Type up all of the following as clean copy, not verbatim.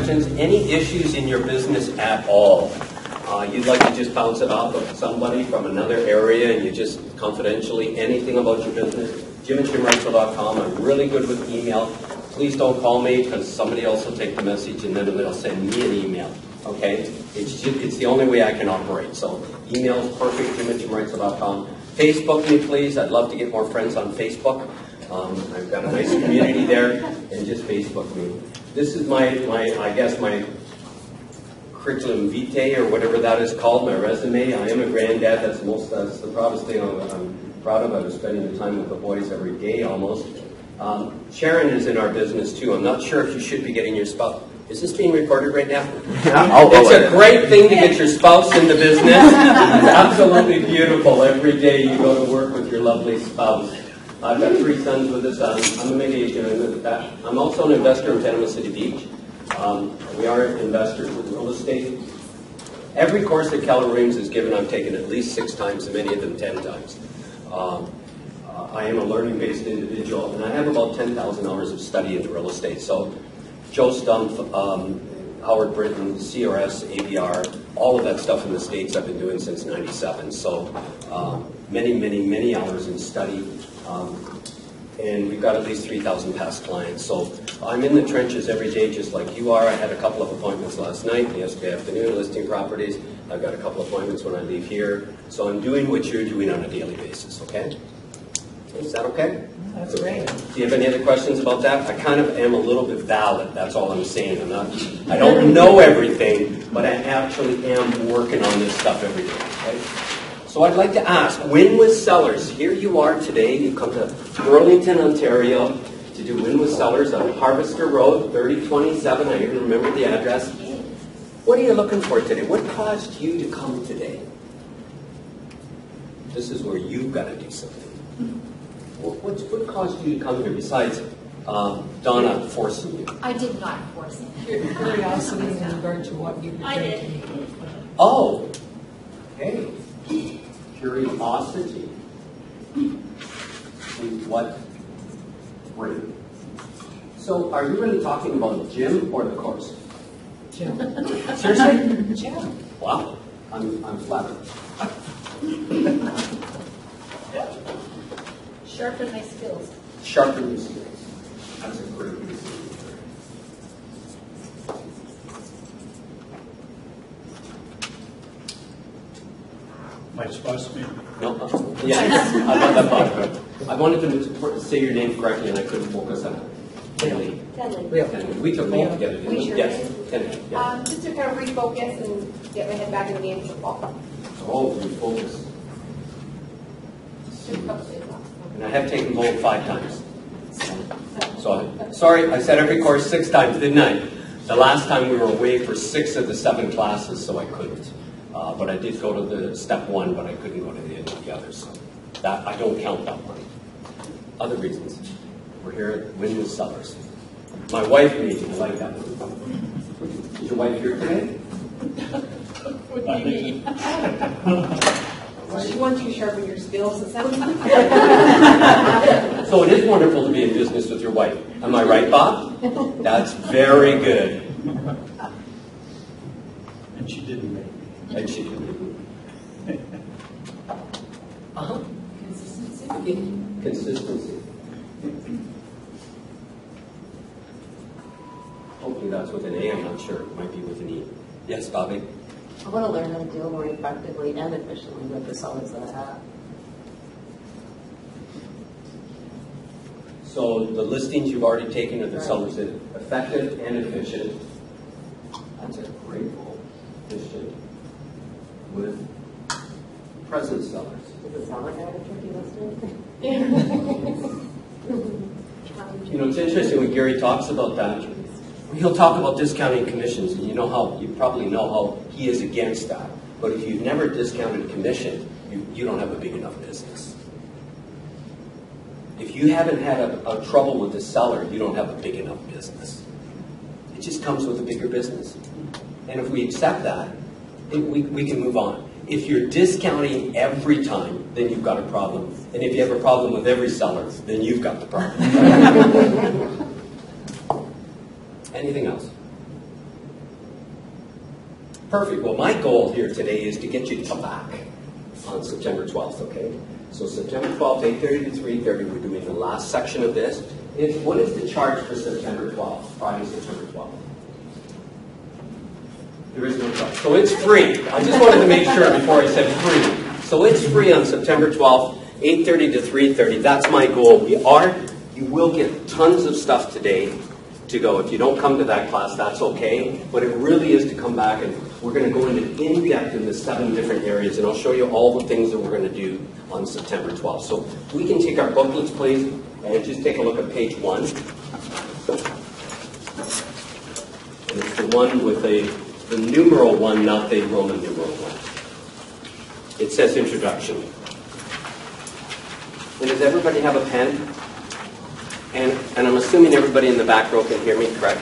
questions, any issues in your business at all, you'd like to just bounce it off of somebody from another area and you just confidentially, anything about your business, jim@jimreitzel.com. I'm really good with email. Please don't call me because somebody else will take the message and then they'll send me an email. Okay? It's the only way I can operate. So email is perfect, jim@jimreitzel.com. Facebook me, please. I'd love to get more friends on Facebook. I've got a nice community there, and just Facebook me. This is my curriculum vitae, or whatever that is called, my resume. I am a granddad. That's the proudest thing I'm proud of. I was spending the time with the boys every day almost. Sharon is in our business too. I'm not sure if you should be getting your spouse. Is this being recorded right now? It's a great thing to get your spouse in the business. It's absolutely beautiful. Every day you go to work with your lovely spouse. I've got 3 sons with us. I'm a mid-aged and I'm also an investor in Panama City Beach. We are investors in real estate. Every course that Keller Williams has given, I've taken at least 6 times, and many of them 10 times. I am a learning-based individual, and I have about 10,000 hours of study into real estate. So Joe Stumpf, Howard Britton, CRS, ABR, all of that stuff in the States I've been doing since '97. So many hours in study. And we've got at least 3,000 past clients. So I'm in the trenches every day just like you are. I had a couple of appointments last night, yesterday afternoon, listing properties. I've got a couple of appointments when I leave here. So I'm doing what you're doing on a daily basis, okay? Is that okay? That's great. Do you have any other questions about that? I kind of am a little bit valid, that's all I'm saying. I don't know everything, but I actually am working on this stuff every day, okay? So I'd like to ask, Win with Sellers. Here you are today. You come to Burlington, Ontario to do Win with Sellers on Harvester Road, 3027. I even remember the address. What are you looking for today? What caused you to come today? This is where you've got to do something. What caused you to come here besides Donna forcing you? I did not force it. Curiosity in regard to what you were thinking. Oh, hey. Curiosity. What? Great. So, are you really talking about Jim or the course? Jim. Seriously? Jim. Wow. I'm flattered. Sharpen my skills. Sharpen your skills. That's a great reason. Am I supposed to be? No. Yes. I got that part. I wanted to say your name correctly, and I couldn't focus on it. Kenley. Kenley. We took both together, didn't we? We sure Yes. did. Kenley. Yeah. Just to kind of refocus and get my head back in the game for football. Oh, refocus. And I have taken both 5 times. So, sorry, I said every course 6 times, didn't I? The last time we were away for 6 of the 7 classes, so I couldn't. But I did go to the step 1, but I couldn't go to the others. So that I don't count that one. Other reasons. We're here at Win with Sellers. My wife made me like that. Is your wife here today? She wants you to sharpen your skills. It sounds So it is wonderful to be in business with your wife. Am I right, Bob? That's very good. And she didn't make me. And she didn't. Consistency. Hopefully that's with an A. I'm not sure. It might be with an E. Yes, Bobby? I want to learn how to deal more effectively and efficiently with the sellers that I have. So the listings you've already taken are the sellers that are effective and efficient. That's a great goal. Efficient with present sellers. Does it sound like I have a tricky listing? You know, it's interesting when Gary talks about that. He'll talk about discounting commissions, and you probably know how he is against that. But if you've never discounted commission, you don't have a big enough business. If you haven't had a trouble with the seller, you don't have a big enough business. It just comes with a bigger business. And if we accept that, we can move on. If you're discounting every time, then you've got a problem. And if you have a problem with every seller, then you've got the problem. Anything else? Perfect. Well, my goal here today is to get you to come back on September 12th, okay? So September 12th, 8:30 to 3:30, we're doing the last section of this. What is the charge for September 12th, Friday, September 12th? There is no charge. So it's free. I just wanted to make sure before I said free. So it's free on September 12th, 8:30 to 3:30. That's my goal. You will get tons of stuff today to go. If you don't come to that class, that's okay. But it really is to come back, and we're going to go into in-depth in the 7 different areas, and I'll show you all the things that we're going to do on September 12th. So we can take our booklets, please, and just take a look at page 1. And it's the one with the numeral 1, not the Roman numeral 1. It says introduction. And does everybody have a pen? And I'm assuming everybody in the back row can hear me, correct?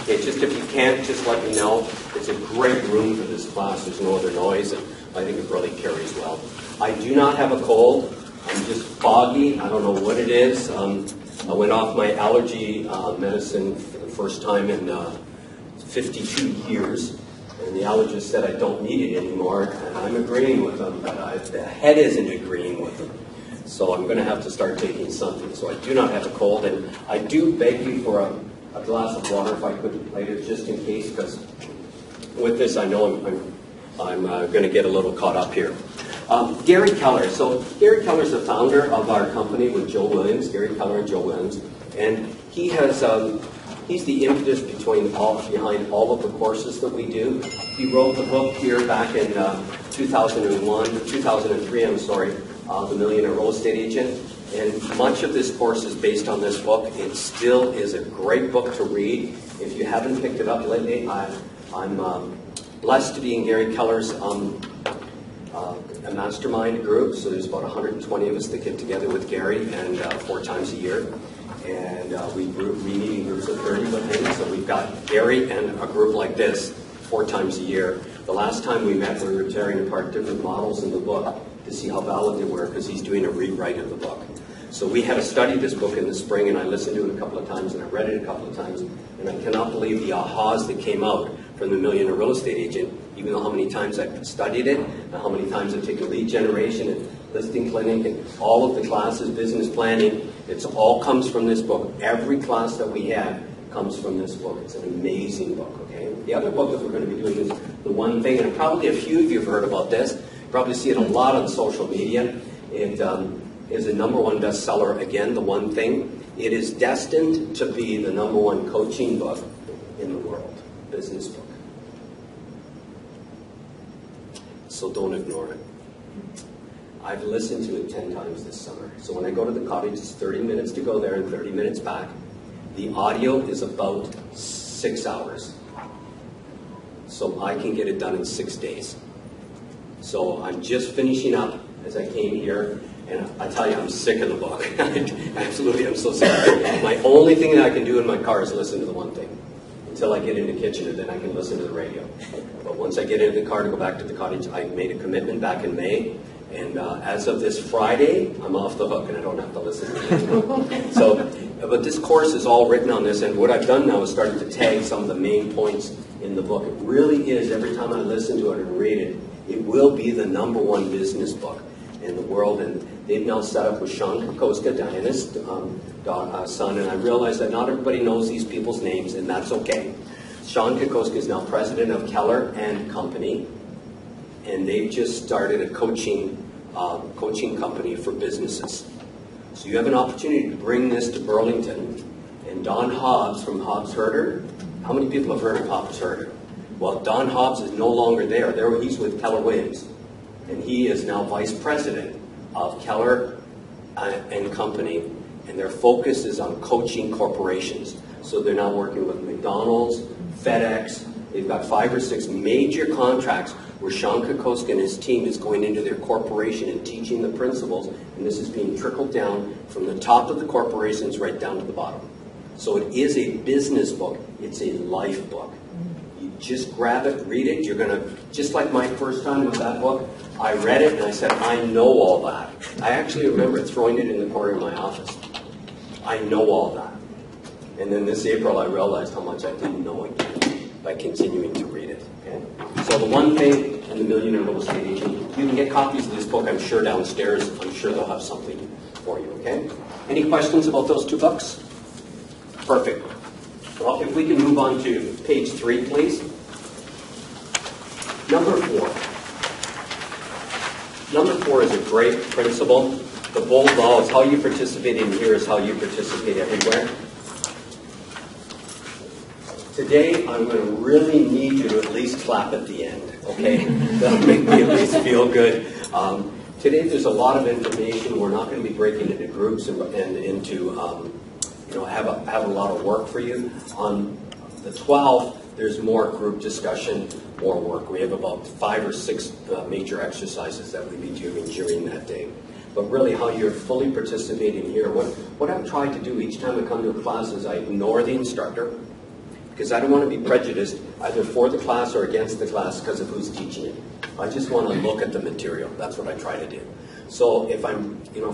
Okay, just if you can't, just let me know. It's a great room for this class. There's no other noise, and I think it really carries well. I do not have a cold. I'm just foggy. I don't know what it is. I went off my allergy medicine for the first time in 52 years. And the allergist said I don't need it anymore. And I'm agreeing with them, but the head isn't agreeing with them. So I'm going to have to start taking something. So I do not have a cold, and I do beg you for a glass of water if I could later, just in case, because with this I know I'm going to get a little caught up here. Gary Keller. So Gary Keller is the founder of our company with Joe Williams, Gary Keller and Joe Williams, and he has he's the impetus behind all of the courses that we do. He wrote the book here back in 2003. I'm sorry. The Millionaire Real Estate Agent, and much of this course is based on this book. It still is a great book to read. If you haven't picked it up lately, I'm blessed to be in Gary Keller's a mastermind group. So there's about 120 of us that get together with Gary, and 4 times a year, and we meet in groups of 30 with him. So we've got Gary and a group like this 4 times a year. The last time we met, we were tearing apart different models in the book to see how valid they were, because he's doing a rewrite of the book. So we had to study this book in the spring, and I listened to it a couple of times, and I read it a couple of times, and I cannot believe the ahas that came out from the Millionaire Real Estate Agent, even though how many times I've studied it, and how many times I've taken lead generation and listing clinic, and all of the classes, business planning. It all comes from this book. Every class that we have comes from this book. It's an amazing book, okay? The other book that we're going to be doing is The One Thing, and probably a few of you have heard about this. Probably see it a lot on social media. It is a #1 bestseller again, The One Thing. It is destined to be the #1 coaching book in the world, business book. So don't ignore it. I've listened to it 10 times this summer. So when I go to the cottage, it's 30 minutes to go there and 30 minutes back. The audio is about 6 hours. So I can get it done in 6 days. So I'm just finishing up as I came here, and I tell you, I'm sick of the book. Absolutely, I'm so sick of it. My only thing that I can do in my car is listen to The One Thing until I get in the kitchen, and then I can listen to the radio. But once I get into the car to go back to the cottage, I made a commitment back in May, and as of this Friday, I'm off the hook, and I don't have to listen to it. So, but this course is all written on this, and what I've done now is started to tag some of the main points in the book. It really is, every time I listen to it and read it, it will be the #1 business book in the world, and they've now set up with Sean Kokoska, Diana's son, and I realize that not everybody knows these people's names, and that's okay. Sean Kokoska is now president of Keller and Company, and they've just started a coaching company for businesses. So you have an opportunity to bring this to Burlington, and Don Hobbs from Hobbs Herder. How many people have heard of Hobbs Herder? Well, Don Hobbs is no longer there. He's with Keller Williams, and he is now vice president of Keller and Company, and their focus is on coaching corporations. So they're now working with McDonald's, FedEx. They've got 5 or 6 major contracts where Sean Kokoska and his team is going into their corporation and teaching the principles, and this is being trickled down from the top of the corporations right down to the bottom. So it is a business book. It's a life book. You just grab it, read it. You're going to, just like my first time with that book, I read it and I said, I know all that. I actually remember throwing it in the corner of my office. I know all that. And then this April I realized how much I didn't know again. by continuing to read it. Okay? So The One Thing and The Millionaire Real Estate Agent, you can get copies of this book, I'm sure, downstairs. I'm sure they'll have something for you, okay? Any questions about those two books? Perfect. Well, if we can move on to page 3, please. Number 4. Number 4 is a great principle. The bold law is how you participate in here is how you participate everywhere. Today, I'm going to really need you to at least clap at the end, okay? That'll make me at least feel good. Today, there's a lot of information. We're not going to be breaking into groups and into, have a lot of work for you. On the 12th, there's more group discussion, more work. We have about 5 or 6 major exercises that we'll be doing during that day. But really, how you're fully participating here. What I've tried to do each time I come to a class is I ignore the instructor, because I don't want to be prejudiced either for the class or against the class because of who's teaching it. I just want to look at the material. That's what I try to do. So if I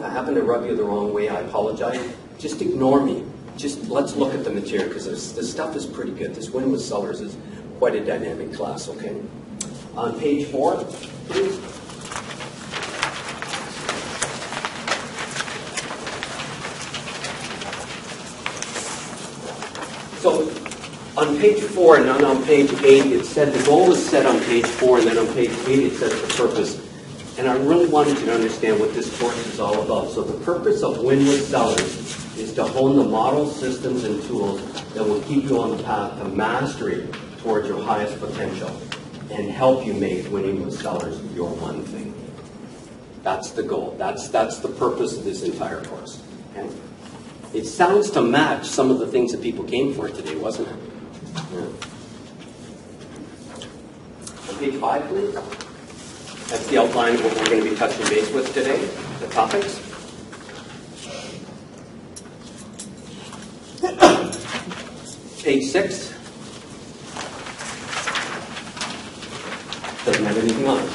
happen to rub you the wrong way, I apologize. Just ignore me. Just let's look at the material, because this stuff is pretty good. This Win with Sellers is quite a dynamic class, okay? On page 4, please. So on page 4 and then on page 8, it said the goal was set on page 4, and then on page 8 it says the purpose. And I really wanted you to understand what this course is all about. So the purpose of Win with Sellers is to hone the models, systems, and tools that will keep you on the path to mastery towards your highest potential and help you make winning with sellers your one thing. That's the goal. That's the purpose of this entire course. Okay? It sounds to match some of the things that people came for today, wasn't it? Yeah. On page 5, please. That's the outline of what we're going to be touching base with today, the topics. Page 6 doesn't have anything on it.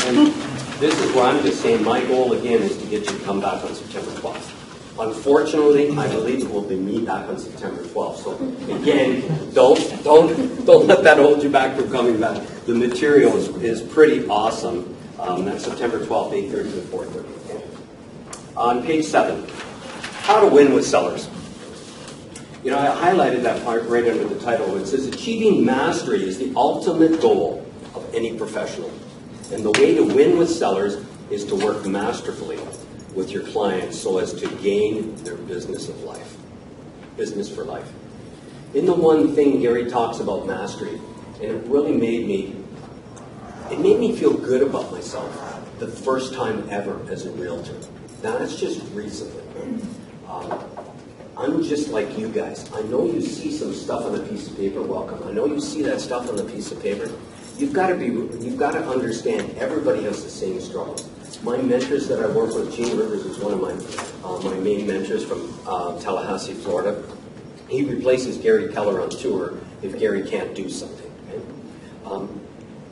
And this is where I'm just saying my goal again is to get you to come back on September 12th. Unfortunately, I believe it will be me back on September 12th. So again, don't let that hold you back from coming back. The material is pretty awesome. That's September 12th, 8:30 to 4:30. Okay? On page 7, how to win with sellers. I highlighted that part right under the title. It says, achieving mastery is the ultimate goal of any professional. And the way to win with sellers is to work masterfully with your clients so as to gain their business of life. Business for life. In the one thing, Gary talks about mastery, and it really made me feel good about myself the first time ever as a realtor. Now, that's just recently. I'm just like you guys. I know you see some stuff on a piece of paper. Welcome. I know you see that stuff on the piece of paper. You've got to understand everybody has the same struggles. My mentors that I work with, Jim Reitzel is one of my main mentors from Tallahassee, Florida. He replaces Gary Keller on tour if Gary can't do something. Okay?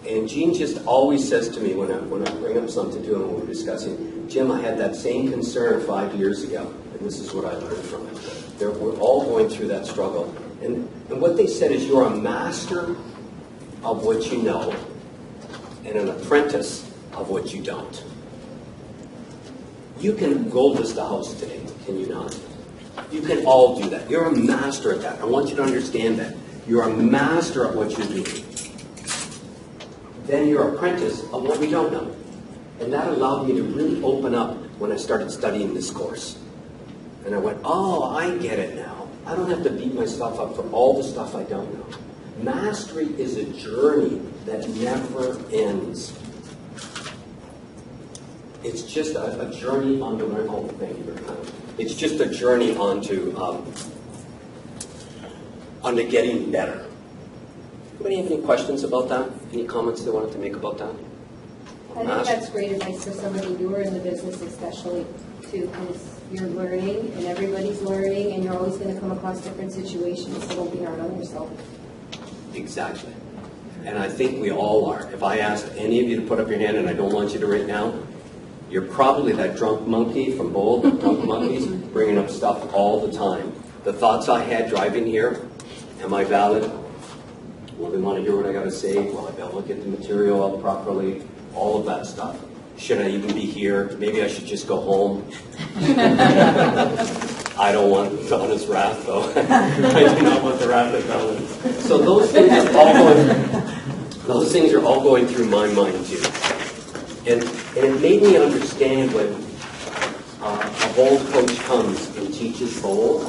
And Gene just always says to me when I bring up something to him and we're discussing, Jim, I had that same concern 5 years ago, and this is what I learned from it. We're all going through that struggle. And what they said is you're a master of what you know and an apprentice of what you don't. You can gold list a house today, can you not? You can all do that. You're a master at that. I want you to understand that. You're a master at what you're doing. Then you're an apprentice of what we don't know. And that allowed me to really open up when I started studying this course. And I went, oh, I get it now. I don't have to beat myself up for all the stuff I don't know. Mastery is a journey that never ends. It's just a journey onto learn. Oh, thank you very much. It's just a journey onto getting better. Anybody have any questions about that? Any comments they wanted to make about that? I think that's great advice for somebody newer in the business, especially too, because you're learning and everybody's learning, and you're always going to come across different situations. So don't be hard on yourself. Exactly. And I think we all are. If I asked any of you to put up your hand, and I don't want you to right now, you're probably that drunk monkey from Bold, Drunk Monkeys, bringing up stuff all the time. The thoughts I had driving here, am I valid? Will they want to hear what I got to say? Will I be able to get the material out properly? All of that stuff. Should I even be here? Maybe I should just go home. I don't want Donna's wrath, though. I do not want the wrath of Donna. So those things are all going through my mind too. And it made me understand when a bowl coach comes and teaches bowl,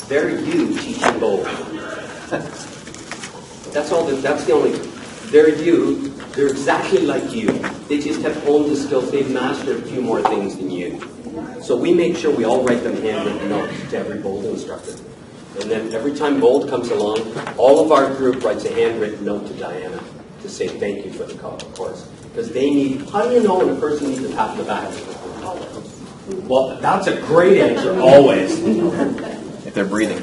they're you teaching bowl. That's the only, they're you, they're exactly like you. They just have honed the skills, they've mastered a few more things than you. So we make sure we all write them handwritten notes to every bold instructor. And then every time bold comes along, all of our group writes a handwritten note to Diana to say thank you for the course. Because they need, how do you know when a person needs a pat on the back? Well, that's a great answer, always. If they're breathing.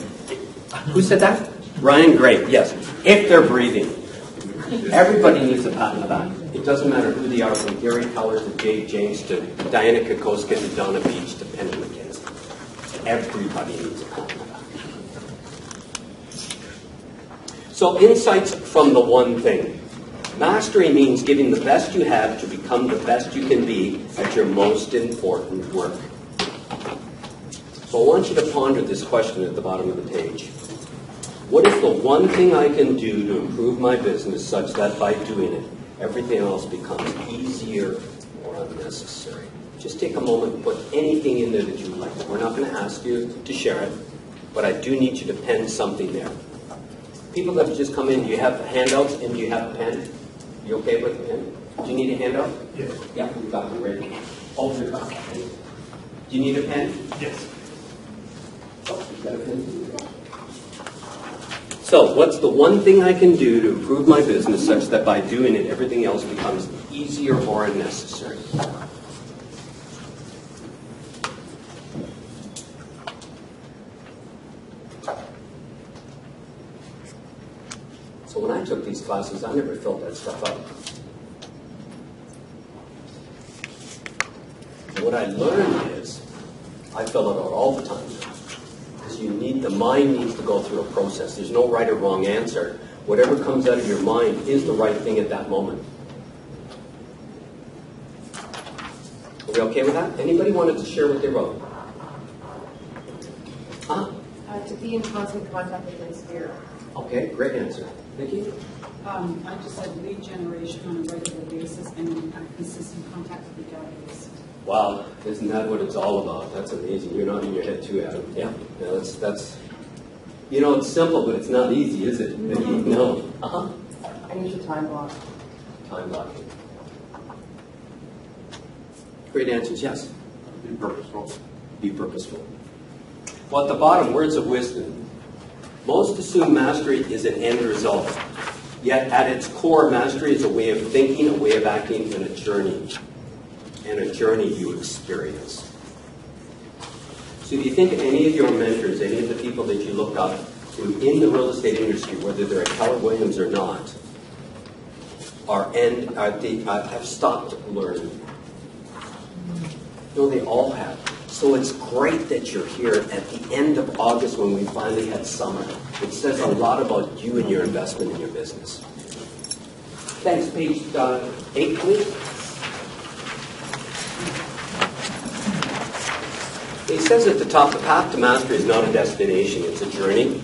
Who said that? Ryan, great, yes. If they're breathing. Everybody needs a pat on the back. It doesn't matter who they are, from Gary Keller to Dave James to Diana Kokoska to Donna Beach to Penny McKenzie. Everybody needs a pat on the back. So insights from the one thing. Mastery means giving the best you have to become the best you can be at your most important work. So I want you to ponder this question at the bottom of the page. What is the one thing I can do to improve my business such that by doing it, everything else becomes easier or unnecessary? Just take a moment and put anything in there that you would like. We're not going to ask you to share it, but I do need you to pen something there. People that have just come in, do you have handouts and do you have a pen? You okay with the pen? Do you need a handout? Yes. Yeah, we've got them ready. Oh, you've got a pen. Do you need a pen? Yes. Oh, you've got a pen. So, what's the one thing I can do to improve my business such that by doing it, everything else becomes easier or unnecessary? So when I took these classes, I never filled that stuff out. And what I learned is, I fill it out all the time. Because the mind needs to go through a process. There's no right or wrong answer. Whatever comes out of your mind is the right thing at that moment. Are we okay with that? Anybody wanted to share what they wrote? Huh? To be in constant contact with my spirit. Okay, great answer. Vicki? I just said lead generation on a regular basis and consistent contact with the database. Wow, isn't that what it's all about? That's amazing. You're not in your head too, Adam. Yeah, that's. You know, it's simple, but it's not easy, is it? Vicki? No. I need a time block. Time blocking. Great answers. Yes. Be purposeful. Be purposeful. Well, at the bottom, words of wisdom. Most assume mastery is an end result. Yet, at its core, mastery is a way of thinking, a way of acting, and a journey. And a journey you experience. So if you think of any of your mentors, any of the people that you look up to in the real estate industry, whether they're at Keller Williams or not, have stopped learning. No, they all have. So it's great that you're here at the end of August when we finally had summer. It says a lot about you and your investment in your business. Thanks. Page 8, please. It says at the top, the path to mastery is not a destination, it's a journey.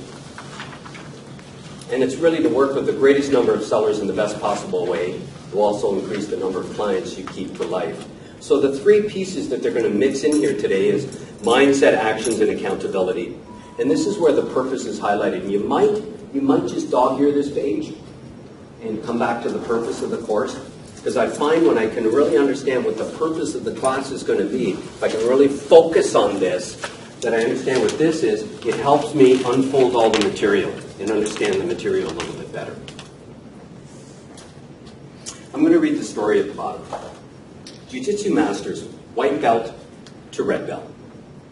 And it's really to work with the greatest number of sellers in the best possible way to also increase the number of clients you keep for life. So the three pieces that they're going to mix in here today is mindset, actions, and accountability. And this is where the purpose is highlighted. You might just dog-ear this page and come back to the purpose of the course. Because I find when I can really understand what the purpose of the class is going to be, if I can really focus on this, that I understand what this is, it helps me unfold all the material and understand the material a little bit better. I'm going to read the story at the bottom. Jiu-Jitsu masters, white belt to red belt.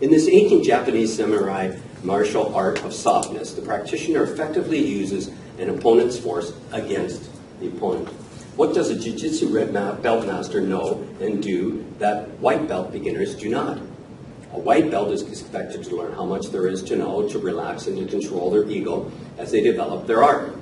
In this ancient Japanese samurai martial art of softness, the practitioner effectively uses an opponent's force against the opponent. What does a Jiu-Jitsu red belt master know and do that white belt beginners do not? A white belt is expected to learn how much there is to know, to relax, and to control their ego as they develop their art.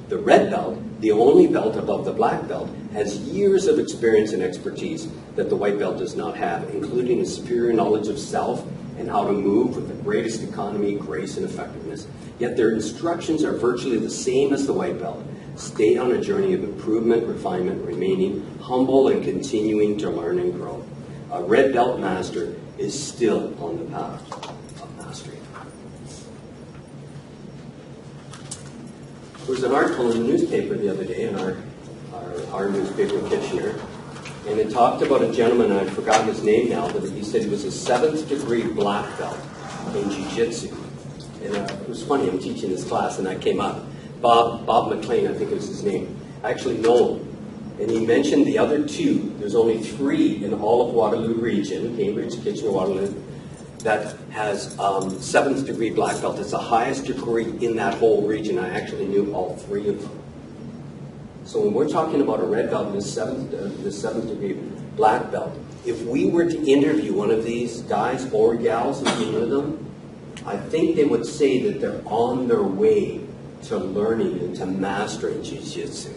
The red belt, the only belt above the black belt, has years of experience and expertise that the white belt does not have, including a superior knowledge of self and how to move with the greatest economy, grace, and effectiveness. Yet their instructions are virtually the same as the white belt. Stay on a journey of improvement, refinement, remaining humble and continuing to learn and grow. A red belt master is still on the path of mastery. There was an article in the newspaper the other day, in our newspaper in Kitchener, and it talked about a gentleman, and I've forgotten his name now, but he said he was a 7th degree black belt in Jiu-Jitsu. And it was funny, I'm teaching this class, and that came up. Bob McLean, I think was his name. I actually know him. And he mentioned the other 2. There's only 3 in all of Waterloo region, Cambridge, Kitchener, Waterloo, that has 7th degree black belt. It's the highest degree in that whole region. I actually knew all 3 of them. So when we're talking about a red belt and this 7th degree black belt, if we were to interview one of these guys or gals, if you knew them, I think they would say that they're on their way to learning and to mastering Jiu-Jitsu.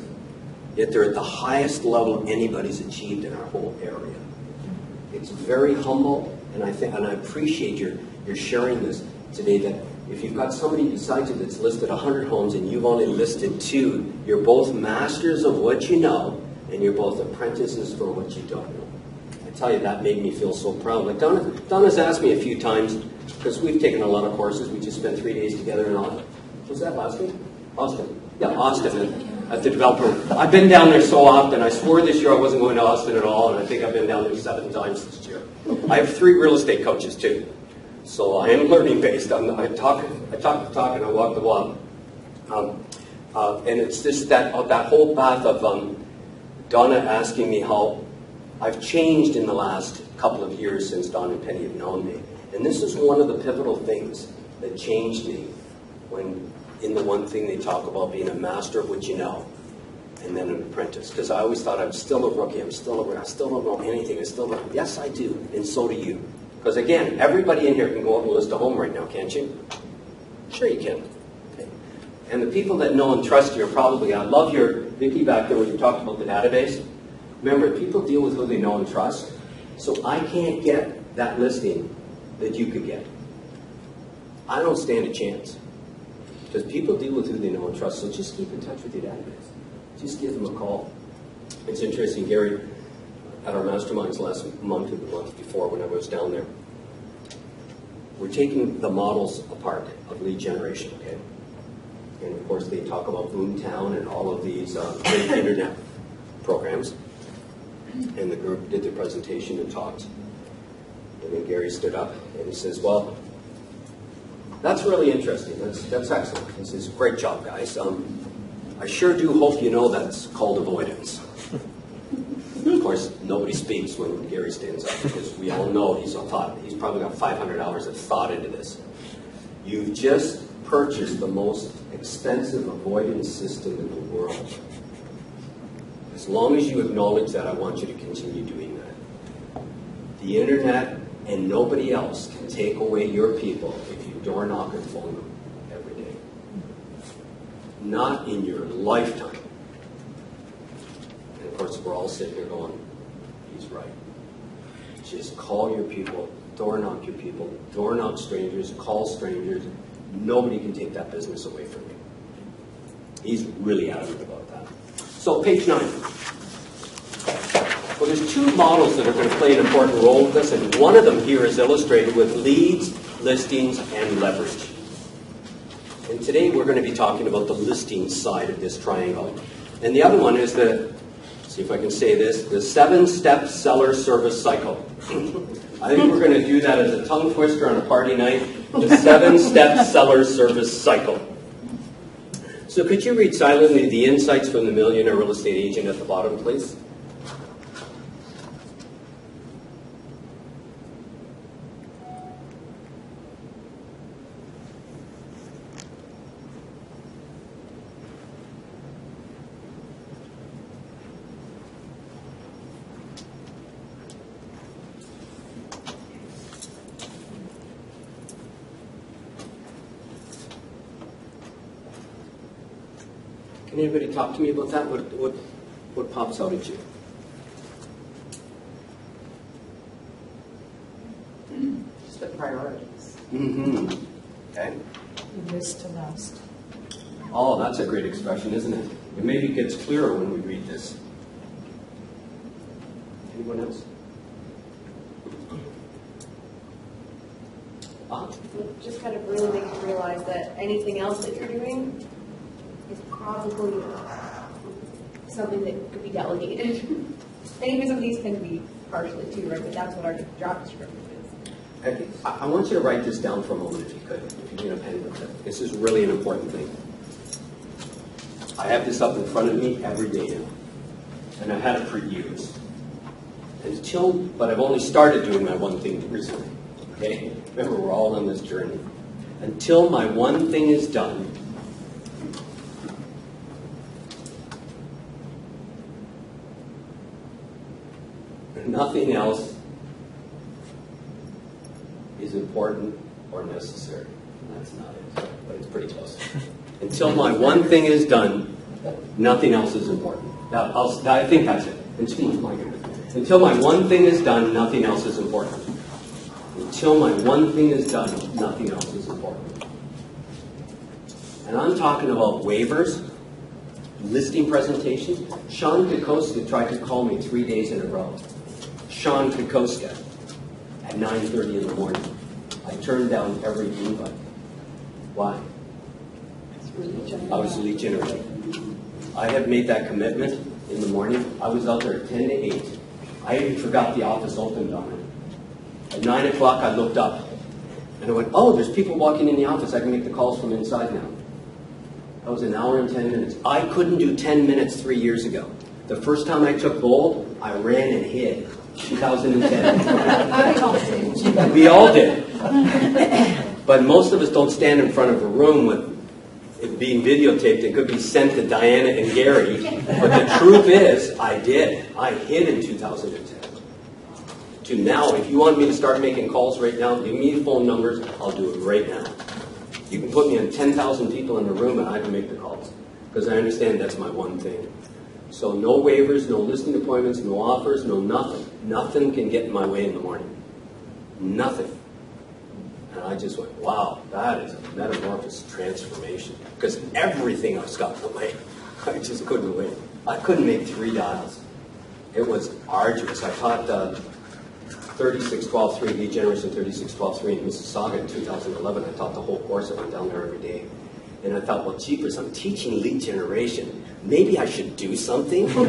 Yet they're at the highest level anybody's achieved in our whole area. It's very humble, and I appreciate your sharing this today, that if you've got somebody beside you that's listed 100 homes and you've only listed 2, you're both masters of what you know, and you're both apprentices for what you don't know. I tell you, that made me feel so proud. Like Donna's asked me a few times, because we've taken a lot of courses. We just spent 3 days together in Austin. Was that last week? Austin. Yeah, Austin. At the developer. I've been down there so often. I swore this year I wasn't going to Austin at all, and I think I've been down there 7 times this year. I have 3 real estate coaches too, so I am learning based. I talk the talk, and I walk the walk. And it's just that whole path of Donna asking me how I've changed in the last couple of years since Don and Penny have known me, and this is one of the pivotal things that changed me when. In the one thing they talk about, being a master of what you know, and then an apprentice. Because I always thought I'm still a rookie, I still don't know anything, yes I do, and so do you. Because again, everybody in here can go out and list a home right now, can't you? Sure you can. Okay. And the people that know and trust you are probably, I love your, Vicki back there when you talked about the database. Remember, people deal with who they know and trust, so I can't get that listing that you could get. I don't stand a chance. Because people deal with who they know and trust, so just keep in touch with your database. Just give them a call. It's interesting, Gary, at our masterminds last month and the month before when I was down there, we're taking the models apart of lead generation, okay? And of course they talk about Boomtown and all of these great internet programs. And the group did their presentation and talked. And then Gary stood up and he says, well, that's really interesting. That's excellent. He says, great job, guys. I sure do hope you know that's called avoidance. Of course, nobody speaks when Gary stands up because we all know he's probably got 500 hours of thought into this. You've just purchased the most expensive avoidance system in the world. As long as you acknowledge that, I want you to continue doing that. The internet and nobody else can take away your people if you door knock and phone them every day. Not in your lifetime. And of course, we're all sitting here going, he's right. Just call your people, door knock your people, door knock strangers, call strangers. Nobody can take that business away from you. He's really adamant about that. So, page 9. Well, there's 2 models that are going to play an important role with this, and one of them here is illustrated with leads, listings, and leverage. And today we're going to be talking about the listing side of this triangle. And the other one is the, see if I can say this, the 7-step seller service cycle. I think we're going to do that as a tongue twister on a party night, the 7-step seller service cycle. So could you read silently the insights from the Millionaire Real Estate Agent at the bottom, please? Can anybody talk to me about that? What pops out at you? Just the priorities. Mm-hmm. Okay. You list to last. Oh, that's a great expression, isn't it? It maybe gets clearer when we read this. Anyone else? It just kind of really makes you realize that anything else that you're doing is probably something that could be delegated. And even some of these can be partially too, right? But that's what our job description is. I want you to write this down for a moment, if you could, if you need a pen with it. This is really an important thing. I have this up in front of me every day now, and I've had it for years. But I've only started doing my one thing recently. Okay? Remember, we're all on this journey. Until my one thing is done, nothing else is important or necessary. That's not it, but it's pretty close. Until my one thing is done, nothing else is important. I think that's it. Until my one thing is done, nothing else is important. Until my one thing is done, nothing else is important. And I'm talking about waivers, listing presentations. Sean Kokoska tried to call me 3 days in a row. Sean Kokoska at 9:30 in the morning. I turned down every invite. Why? I was lead generating. I have made that commitment in the morning. I was out there at 10 to 8. I even forgot the office opened on it. At 9 o'clock, I looked up, and I went, oh, there's people walking in the office. I can make the calls from inside now. That was an hour and 10 minutes. I couldn't do 10 minutes 3 years ago. The first time I took bold, I ran and hid. 2010. We all did. But most of us don't stand in front of a room with it being videotaped. It could be sent to Diana and Gary. But the truth is, I did. I hid in 2010. To now, if you want me to start making calls right now, give me the phone numbers, I'll do it right now. You can put me in 10,000 people in the room and I can make the calls. Because I understand that's my one thing. So no waivers, no listing appointments, no offers, no nothing. Nothing can get in my way in the morning. Nothing. And I just went, wow, that is a metamorphosis transformation. Because everything else got in the way. I just couldn't wait. I couldn't make 3 dials. It was arduous. I taught 36-12-3, lead generation 36-12-3 in Mississauga in 2011. I taught the whole course. I went down there every day. And I thought, well, jeepers, I'm teaching lead generation. Maybe I should do something. So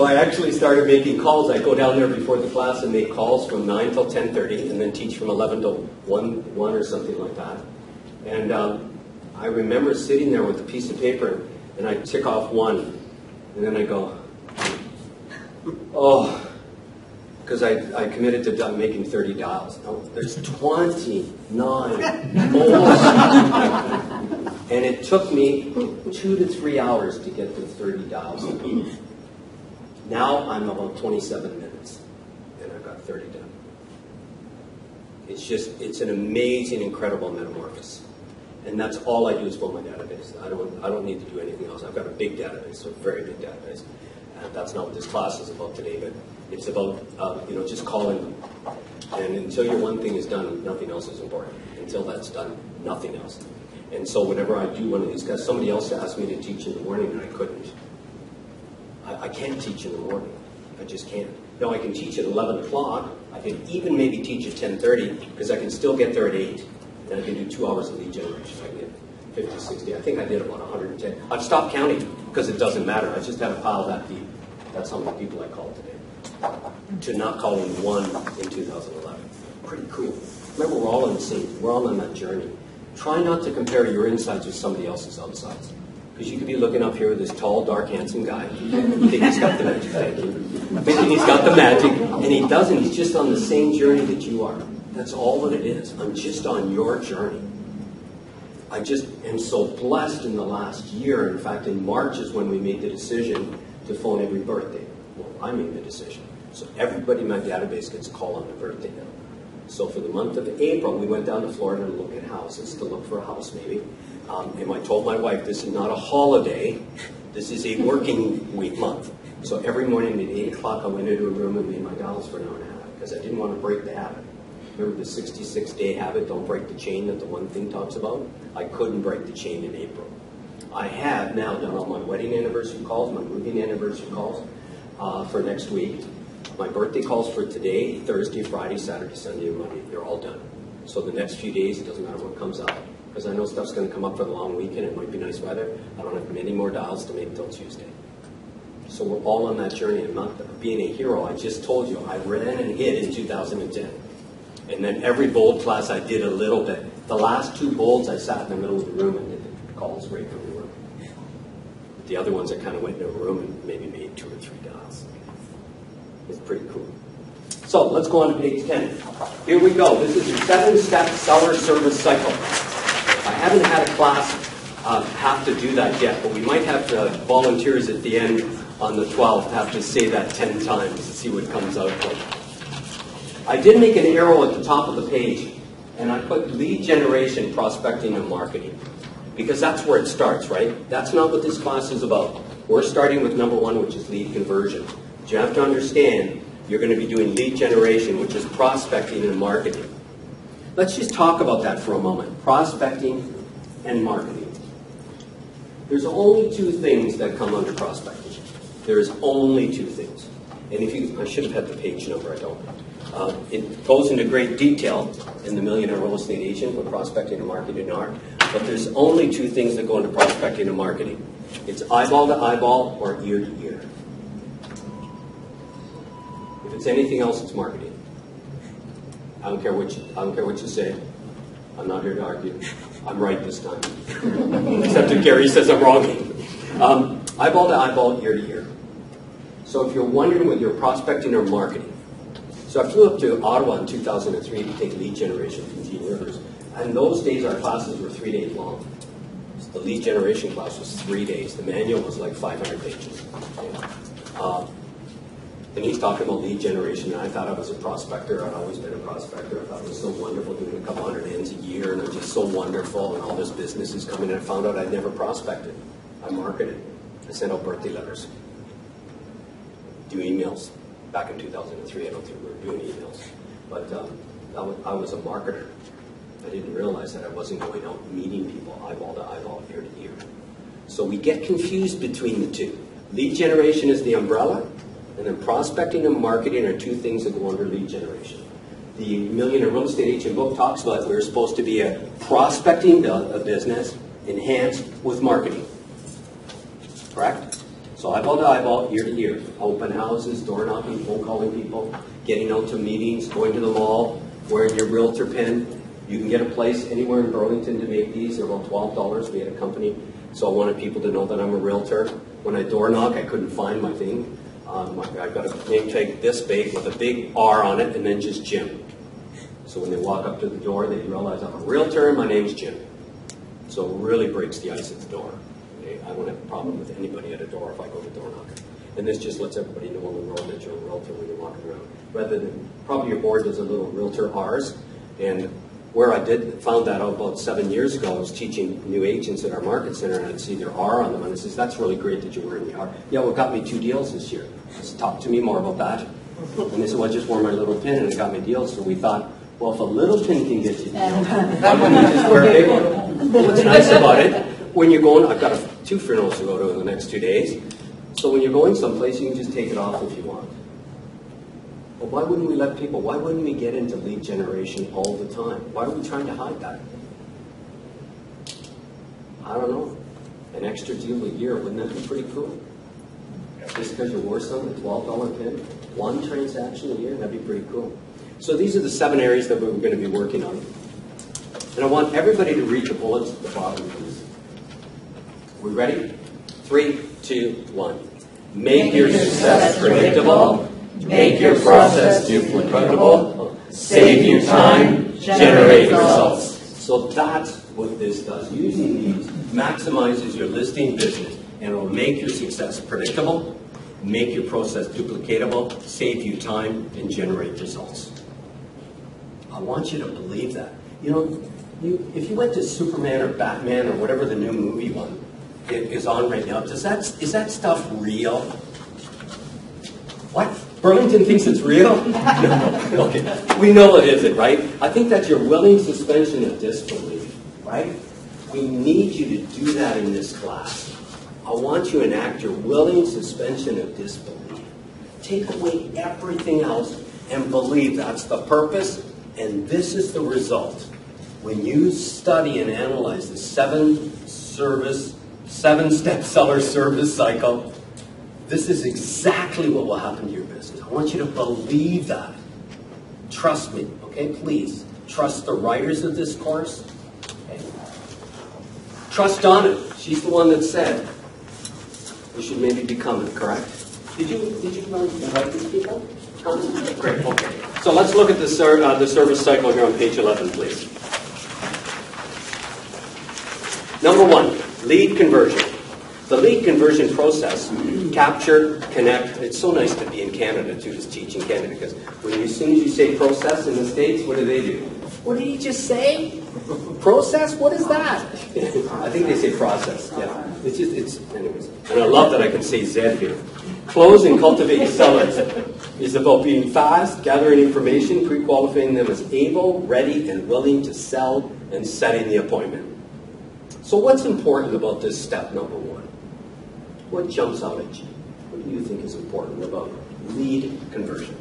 I actually started making calls. I'd go down there before the class and make calls from 9 till 10:30 and then teach from 11 to 1 or something like that. And I remember sitting there with a piece of paper and I'd tick off 1 and then I go, oh, because I committed to making 30 dials. No, there's 29 more. And it took me 2 to 3 hours to get to 30 dials. Now I'm about 27 minutes, and I've got 30 done. It's an amazing, incredible metamorphosis. And that's all I do is build my database. I don't need to do anything else. I've got a big database, a very big database. And that's not what this class is about today, but it's about just calling them. And until your one thing is done, nothing else is important. Until that's done, nothing else. And so whenever I do one of these guys, somebody else asked me to teach in the morning and I couldn't. I can't teach in the morning. I just can't. Now I can teach at 11 o'clock. I can even maybe teach at 10:30 because I can still get there at 8. And I can do 2 hours of lead generation. I can get 50, 60. I think I did about 110. I've stopped counting because it doesn't matter. I just had a pile that deep. That's how many people I called today. To not calling 1 in 2011. Pretty cool. Remember, we're all on the same. We're all on that journey. Try not to compare your insides with somebody else's outsides. Because you could be looking up here with this tall, dark, handsome guy. You think he's got the magic, thank you. Thinking he's got the magic, and he doesn't. He's just on the same journey that you are. That's all that it is. I'm just on your journey. I just am so blessed in the last year. In fact, in March is when we made the decision to phone every birthday. Well, I made the decision. So everybody in my database gets a call on their birthday now. So for the month of April, we went down to Florida to look at houses, to look for a house maybe. And I told my wife, this is not a holiday, this is a working week month. So every morning at 8 o'clock, I went into a room and made my dials for an hour and a half, because I didn't want to break the habit. Remember the 66-day habit, don't break the chain that the one thing talks about? I couldn't break the chain in April. I have now done all my wedding anniversary calls, my moving anniversary calls for next week. My birthday calls for today, Thursday, Friday, Saturday, Sunday, and Monday. They're all done. So the next few days, it doesn't matter what comes up, because I know stuff's going to come up for the long weekend. It might be nice weather. I don't have many more dials to make until Tuesday. So we're all on that journey. I'm not being a hero. I just told you, I ran and hit in 2010. And then every bold class I did a little bit. The last 2 bolds, I sat in the middle of the room and did the calls right from the room. The other ones, I kind of went into a room and maybe made 2 or 3 dials. It's pretty cool. So let's go on to page 10. Here we go. This is your 7-step seller service cycle. I haven't had a class have to do that yet, but we might have volunteers at the end on the 12th have to say that 10 times to see what comes out like. I did make an arrow at the top of the page, and I put lead generation, prospecting, and marketing, because that's where it starts, right? That's not what this class is about. We're starting with number 1, which is lead conversion. But you have to understand, you're going to be doing lead generation, which is prospecting and marketing. Let's just talk about that for a moment. Prospecting and marketing. There's only 2 things that come under prospecting. There's only 2 things. And if you, I should have had the page number, I don't. It goes into great detail in the Millionaire Real Estate Agent what prospecting and marketing are. But there's only 2 things that go into prospecting and marketing. It's eyeball to eyeball or ear to ear. If it's anything else, it's marketing. I don't care what you say. I'm not here to argue. I'm right this time. Except if Gary says I'm wrong. Eyeball to eyeball, ear to ear. So if you're wondering whether you're prospecting or marketing, so I flew up to Ottawa in 2003 to take lead generation from Gene Rivers. And those days our classes were 3 days long. So the lead generation class was 3 days. The manual was like 500 pages. And he's talking about lead generation, and I thought I was a prospector. I'd always been a prospector. I thought it was so wonderful doing a couple hundred ends a year, and it was just so wonderful, and all this business is coming. And I found out I'd never prospected. I marketed. I sent out birthday letters. Do emails. Back in 2003, I don't think we were doing emails. But I was a marketer. I didn't realize that I wasn't going out meeting people eyeball to eyeball, ear to ear. So we get confused between the 2. Lead generation is the umbrella, and then prospecting and marketing are 2 things that go under lead generation. The Millionaire Real Estate Agent book talks about we're supposed to be a prospecting a business enhanced with marketing. Correct? So eyeball to eyeball, ear to ear. Open houses, door knocking, phone calling people, getting out to meetings, going to the mall, wearing your realtor pin. You can get a place anywhere in Burlington to make these. They're about $12. We had a company, so I wanted people to know that I'm a realtor. When I door knock, I couldn't find my thing. I've got a name tag this big with a big R on it and then just Jim. So when they walk up to the door, they realize I'm a realtor and my name's Jim. So it really breaks the ice at the door. Okay? I won't have a problem with anybody at a door if I go to door knocking. And this just lets everybody know on the road that you're a realtor when you're walking around. Rather than, probably your board does a little realtor R's. And where I found that out about 7 years ago, I was teaching new agents at our market center, and I'd see their R on them, and I says, that's really great that you're wearing the R. Yeah, well, it got me 2 deals this year. I said, talk to me more about that. And they said, well, I just wore my little pin, and it got me deals. So we thought, well, if a little pin can get you deals, why wouldn't you just wear a big one? What's nice about it, when you're going, I've got 2 funerals to go to in the next 2 days, so when you're going someplace, you can just take it off if you want. Well, why wouldn't we let people, why wouldn't we get into lead generation all the time? Why are we trying to hide that? I don't know. An extra deal a year, wouldn't that be pretty cool? Just because you wore some, a $12 pin, 1 transaction a year, that'd be pretty cool. So these are the 7 areas that we're going to be working on. And I want everybody to read the bullets at the bottom of these. We ready? 3, 2, 1. Make your success predictable. Make your process duplicatable, save you time, generate results. So that's what this does. Using these maximizes your listing business, and it will make your success predictable, make your process duplicatable, save you time, and generate results. I want you to believe that. You know, if you went to Superman or Batman or whatever the new movie one is on right now, is that stuff real? What? Burlington thinks it's real? No. Okay. We know it isn't, right? I think that's your willing suspension of disbelief, right? We need you to do that in this class. I want you to enact your willing suspension of disbelief. Take away everything else and believe that's the purpose, and this is the result. When you study and analyze the seven-step seller service cycle, this is exactly what will happen to your business. I want you to believe that. Trust me, okay? Please, trust the writers of this course. Okay? Trust Donna. She's the one that said you should maybe become it, correct? Did you invite these people? Great, okay. So let's look at the service cycle here on page 11, please. Number 1, lead conversion. The lead conversion process, capture, connect. It's so nice to be in Canada, too, to teach in Canada, because as soon as you say process in the States, what do? What did he just say? Process? What is that? I think they say process, yeah. Anyways. And I love that I can say Z here. Close and cultivate sellers is about being fast, gathering information, pre-qualifying them as able, ready, and willing to sell, and setting the appointment. So what's important about this step number 1? What jumps out at you? What do you think is important about lead conversion?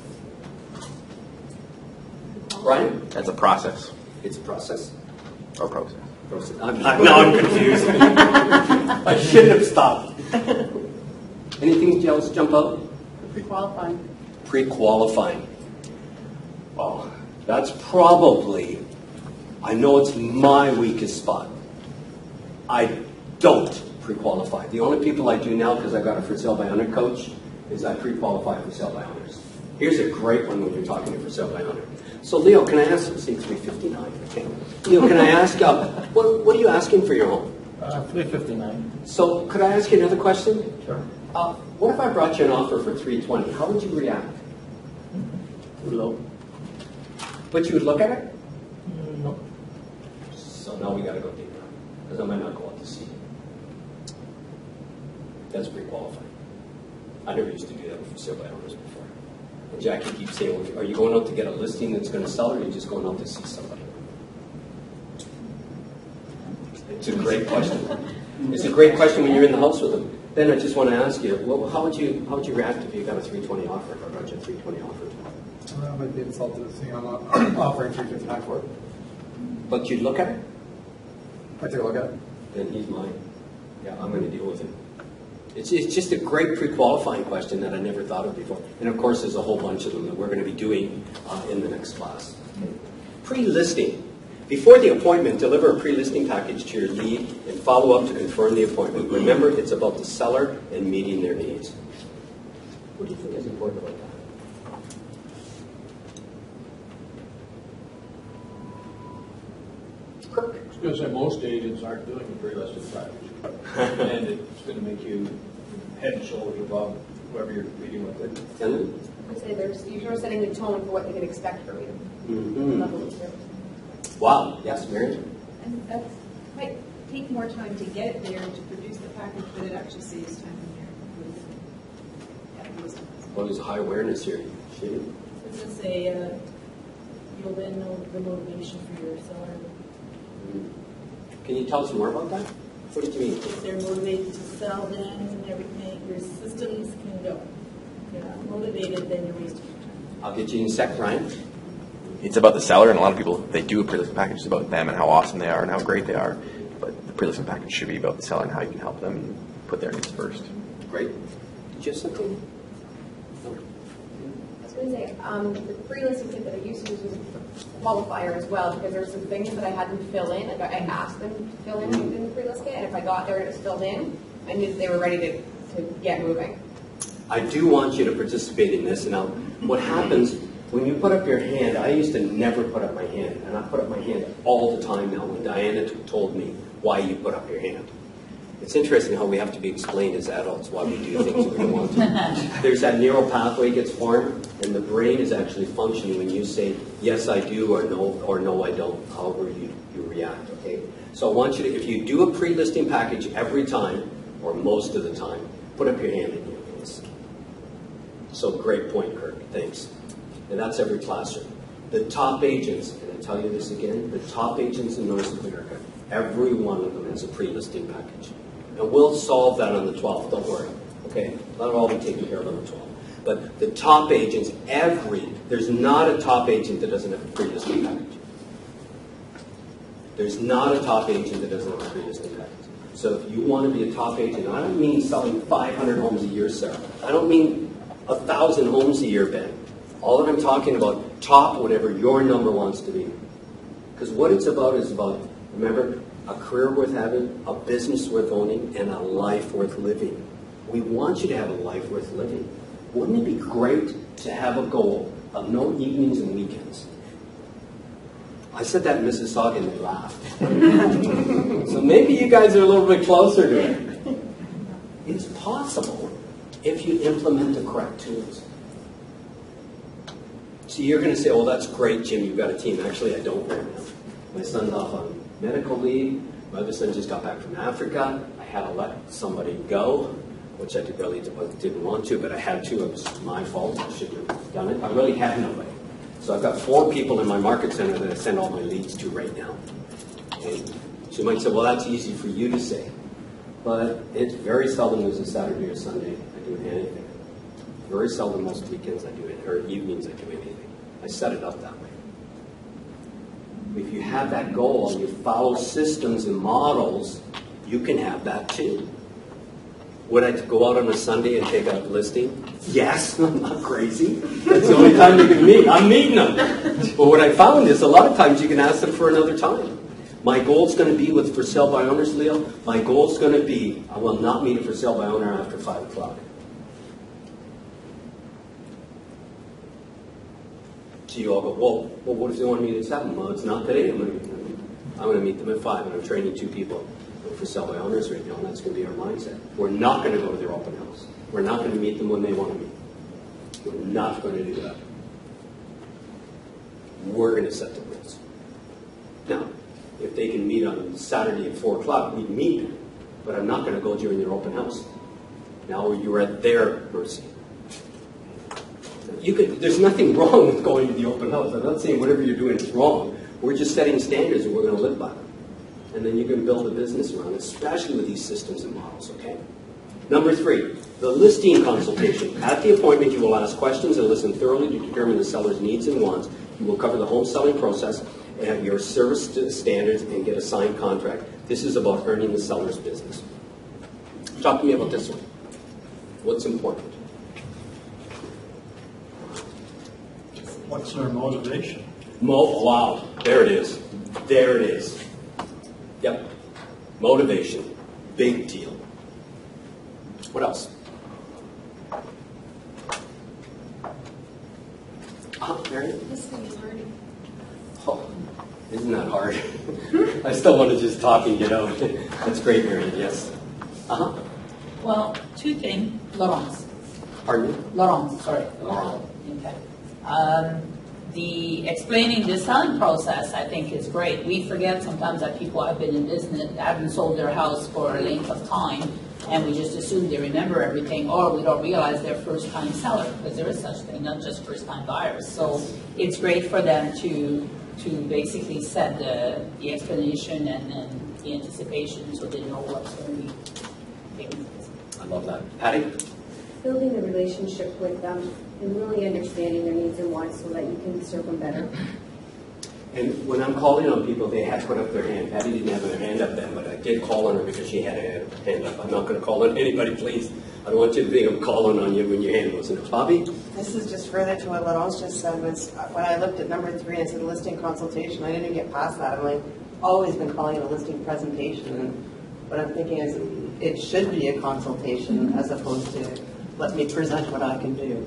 Brian? That's a process. It's a process. Or process. Now I'm confused. I shouldn't have stopped. Anything else jump out? Pre-qualifying. Pre-qualifying. Well, that's probably, I know it's my weakest spot. I don't pre-qualify. The only people I do now, because I got a for sale by owner coach, is I pre-qualify for sale by owners. Here's a great one when you're talking to for sale by owner. So Leo, can I ask, see 359, okay. Leo, can I ask, what are you asking for your home? 359. So could I ask you another question? Sure. What if I brought you an offer for 320? How would you react? Too low? But you would look at it? No. So now we got to go deeper, because I might not go out to see you. That's pre-qualifying. I never used to do that for sale by owners before. And Jackie keeps saying, well, are you going out to get a listing that's going to sell, or are you just going out to see somebody? It's a great question. It's a great question when you're in the house with them. Then I just want to ask you, well, how would you react if you got a 320 offer, if I brought you a 320 offer? I might be insulted to see I'm offering 359 for it. But you'd look at it? I take a look at it. Then he's mine. Yeah, I'm going to deal with him. It's just a great pre-qualifying question that I never thought of before. And of course, there's a whole bunch of them that we're going to be doing in the next class. Pre-listing. Before the appointment, deliver a pre-listing package to your lead and follow up to confirm the appointment. Remember, it's about the seller and meeting their needs. What do you think is important about that? Kirk? I was going to say most agents aren't doing a pre-listing package. And it's going to make you head and shoulders above whoever you're competing with. And I say you're sort of setting the tone for what they can expect from you. mm-hmm. Level of service. Wow. Yes, Mary? And that might take more time to get there to produce the package, but it actually saves time in there. Well, there's a high awareness here. Shady? Does it say you'll then know the motivation for your seller? Can you tell us more about that? What do you mean? If they're motivated to sell then and everything, your systems can go. If they're not motivated, then you're wasting your time. I'll get you in a sec, Brian. It's about the seller, and a lot of people, they do a pre-listing package. It's about them and how awesome they are and how great they are. But the pre-listing package should be about the seller and how you can help them and put their needs first. Great. Did you have something? No. I was going to say, the pre-listing kit that I used to use was a qualifier as well, because there were some things that I had them fill in. Like I asked them to fill in the pre-list kit, and if I got there and it was filled in, I knew that they were ready to get moving. I do want you to participate in this. And now, what happens when you put up your hand, I used to never put up my hand, and I put up my hand all the time now when Diana told me why you put up your hand. It's interesting how we have to be explained as adults why we do things we don't want to. There's that neural pathway gets formed, and the brain is actually functioning when you say, yes, I do, or no, I don't, however you react, okay? So I want you to, if you do a pre-listing package every time, or most of the time, put up your hand in your face. So great point, Kirk, thanks. And that's every classroom. The top agents, and I tell you this again, the top agents in North America, every one of them has a pre-listing package. And we'll solve that on the 12th, don't worry, okay? That'll all be taken care of on the 12th. But the top agents, there's not a top agent that doesn't have a pre-listing package. There's not a top agent that doesn't have a pre-listing package. So if you want to be a top agent, I don't mean selling 500 homes a year, Sarah. I don't mean 1,000 homes a year, Ben. All that I'm talking about, top whatever your number wants to be. Because what it's about is about, remember, a career worth having, a business worth owning, and a life worth living. We want you to have a life worth living. Wouldn't it be great to have a goal of no evenings and weekends? I said that in Mississauga and they laughed. So maybe you guys are a little bit closer to it. It's possible if you implement the correct tools. So you're going to say, oh, that's great, Jim, you've got a team. Actually, I don't right now. My son's off on medical leave. My other son just got back from Africa. I had to let somebody go, which I really didn't want to, but I had to. It was my fault. I shouldn't have done it. I really had nobody. So I've got 4 people in my market center that I send all my leads to right now. Okay? So you might say, well, that's easy for you to say. But it's very seldom there's a Saturday or Sunday I do anything. Very seldom most weekends I do it, or evenings I do anything. I set it up that way. If you have that goal and you follow systems and models, you can have that too. Would I go out on a Sunday and take a listing? Yes, I'm not crazy. That's the only time you can meet. I'm meeting them. But what I found is a lot of times you can ask them for another time. My goal's going to be with for sale by owners, Leo. My goal's going to be I will not meet a for sale by owner after 5 o'clock. So you all go, well, what if they want to meet at 7? Well, it's not today. I'm going to meet them at 5, and I'm training 2 people for sale by owners right now, and that's going to be our mindset. We're not going to go to their open house. We're not going to meet them when they want to meet. We're not going to do that. We're going to set the rules. Now, if they can meet on Saturday at 4 o'clock, we meet, but I'm not going to go during their open house. Now you're at their mercy. There's nothing wrong with going to the open house. I'm not saying whatever you're doing is wrong. We're just setting standards and we're going to live by them. And then you can build a business around it, especially with these systems and models, okay? Number 3, the listing consultation. At the appointment, you will ask questions and listen thoroughly to determine the seller's needs and wants. You will cover the home selling process and your service standards and get a signed contract. This is about earning the seller's business. Talk to me about this one. What's important? What's their motivation? Wow, there it is. There it is. Yep. Motivation. Big deal. What else? Marion? Listening and learning. Oh, isn't that hard? I still want to just talk and get out. That's great, Marion, yes. Uh-huh. Well, 2 things. Laurence. Pardon me? Laurence, sorry. Laurent. Okay. The explaining the selling process, I think, is great. We forget sometimes that people have been in business, haven't sold their house for a length of time, and we just assume they remember everything, or we don't realize they're first-time seller, because there is such thing, not just first-time buyers. So it's great for them to basically set the explanation and the anticipation, so they know what's going to be taking place. I love that. Patty? Building a relationship with them and really understanding their needs and wants so that you can serve them better. And when I'm calling on people, they had put up their hand. Patty didn't have her hand up then, but I did call on her because she had a hand up. I'm not going to call on anybody, please. I don't want you to think I'm calling on you when your hand wasn't up. Bobby? This is just further to what Laurence just said. Was when I looked at number 3 and it said listing consultation, I didn't get past that. I'm like, always been calling it a listing presentation. And what I'm thinking is it should be a consultation as opposed to let me present what I can do.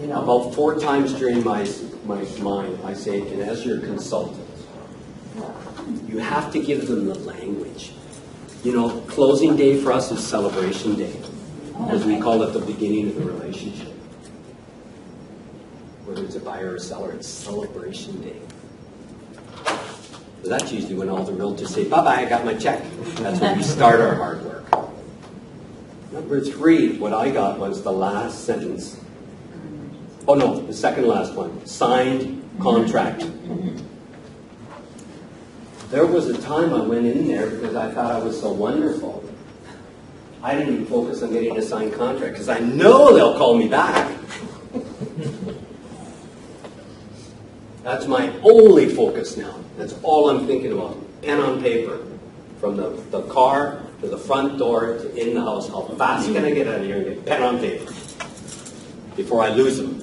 You know? About 4 times during my mind, I say, and as your consultant, you have to give them the language. You know, closing day for us is celebration day, as we call it the beginning of the relationship. Whether it's a buyer or seller, it's celebration day. So that's usually when all the realtors say, bye-bye, I got my check. That's when we start our hard work. Number 3, what I got was the last sentence. Oh no, the second last one. Signed contract. There was a time I went in there because I thought I was so wonderful. I didn't even focus on getting a signed contract because I know they'll call me back. That's my only focus now. That's all I'm thinking about. Pen on paper. From the car to the front door to in the house. How fast can I get out of here and get pen on paper before I lose them?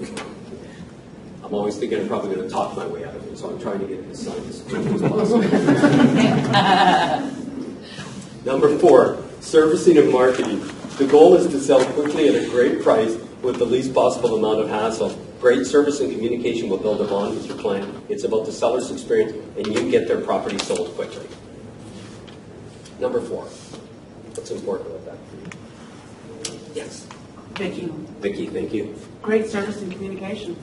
I'm always thinking I'm probably going to talk my way out of it, so I'm trying to get this signed as quickly as possible. Number 4, servicing and marketing. The goal is to sell quickly at a great price with the least possible amount of hassle. Great service and communication will build a bond with your client. It's about the seller's experience, and you get their property sold quickly. Number 4. What's important about that? Yes. Vicki, Vicki, thank you. great service and communication.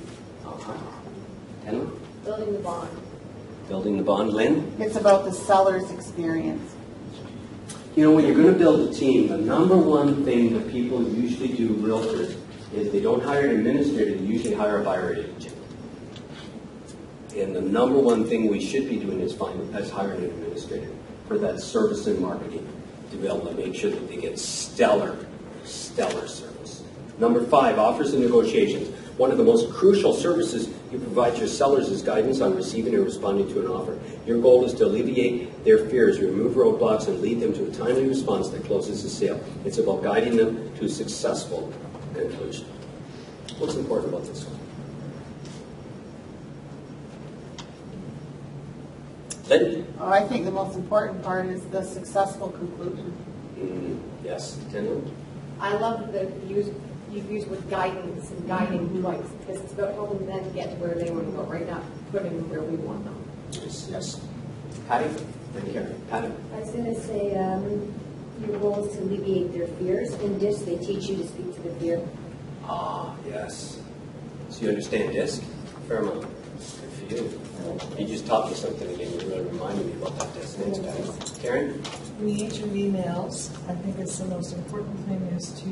Henry? Building the bond. Building the bond. Lynn? It's about the seller's experience. You know, when you're going to build a team, the number one thing that people usually do, realtors, is they don't hire an administrator, they usually hire a buyer agent. And the number one thing we should be doing is hiring an administrator for that service and marketing to be able to make sure that they get stellar service. Number 5, offers and negotiations. One of the most crucial services you provide your sellers is guidance on receiving and responding to an offer. Your goal is to alleviate their fears, remove roadblocks, and lead them to a timely response that closes the sale. It's about guiding them to a successful conclusion. What's important about this one? Lynn? Oh, I think the most important part is the successful conclusion. Yes, Tenley? I love that you've used with guidance and guiding points, because it's about helping them to get to where they want to go, right? Not putting them where we want them. Yes. Patty? Thank you. Patty? I was going to say, your goal is to alleviate their fears. In DISC, they teach you to speak to the fear. Ah, yes. So you understand DISC? Fair amount. Good for you. You just taught me something again. You really reminded me about that DISC. Thanks, Patty. Karen? Create your emails. I think it's the most important thing is to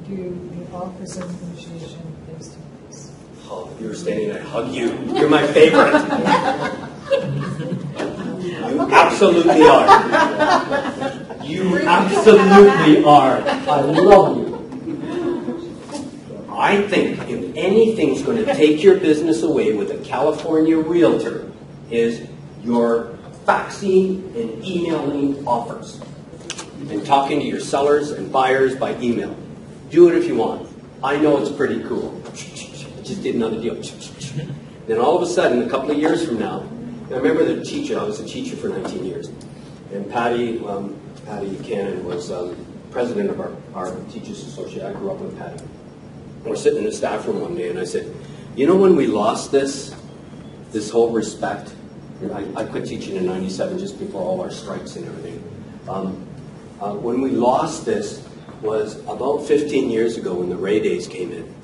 do the offers and negotiation face to face. Oh, you were standing, I hug you. You're my favorite. You absolutely are. You absolutely are. I love you. I think if anything's going to take your business away with a California realtor is your faxing and emailing offers and talking to your sellers and buyers by email. Do it if you want. I know it's pretty cool. I just did another deal. Then all of a sudden, a couple of years from now, I remember the teacher. I was a teacher for 19 years. And Patty Cannon was president of our Teachers Association. I grew up with Patty. We're sitting in the staff room one day, and I said, you know when we lost this whole respect? I quit teaching in 97, just before all our strikes and everything. When we lost this was about 15 years ago when the Ray Days came in.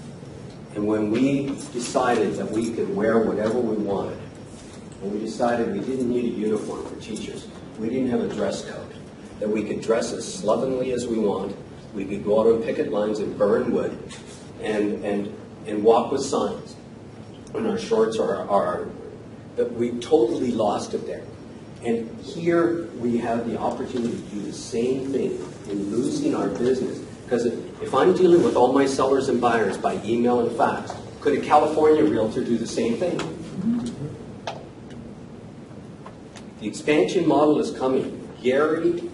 And when we decided that we could wear whatever we wanted, and we decided we didn't need a uniform for teachers, we didn't have a dress code, that we could dress as slovenly as we want, we could go out on picket lines and burn wood, and walk with signs, and our shorts are that we totally lost it there. And here we have the opportunity to do the same thing in losing our business. Because if I'm dealing with all my sellers and buyers by email and fax, could a California realtor do the same thing? The expansion model is coming. Gary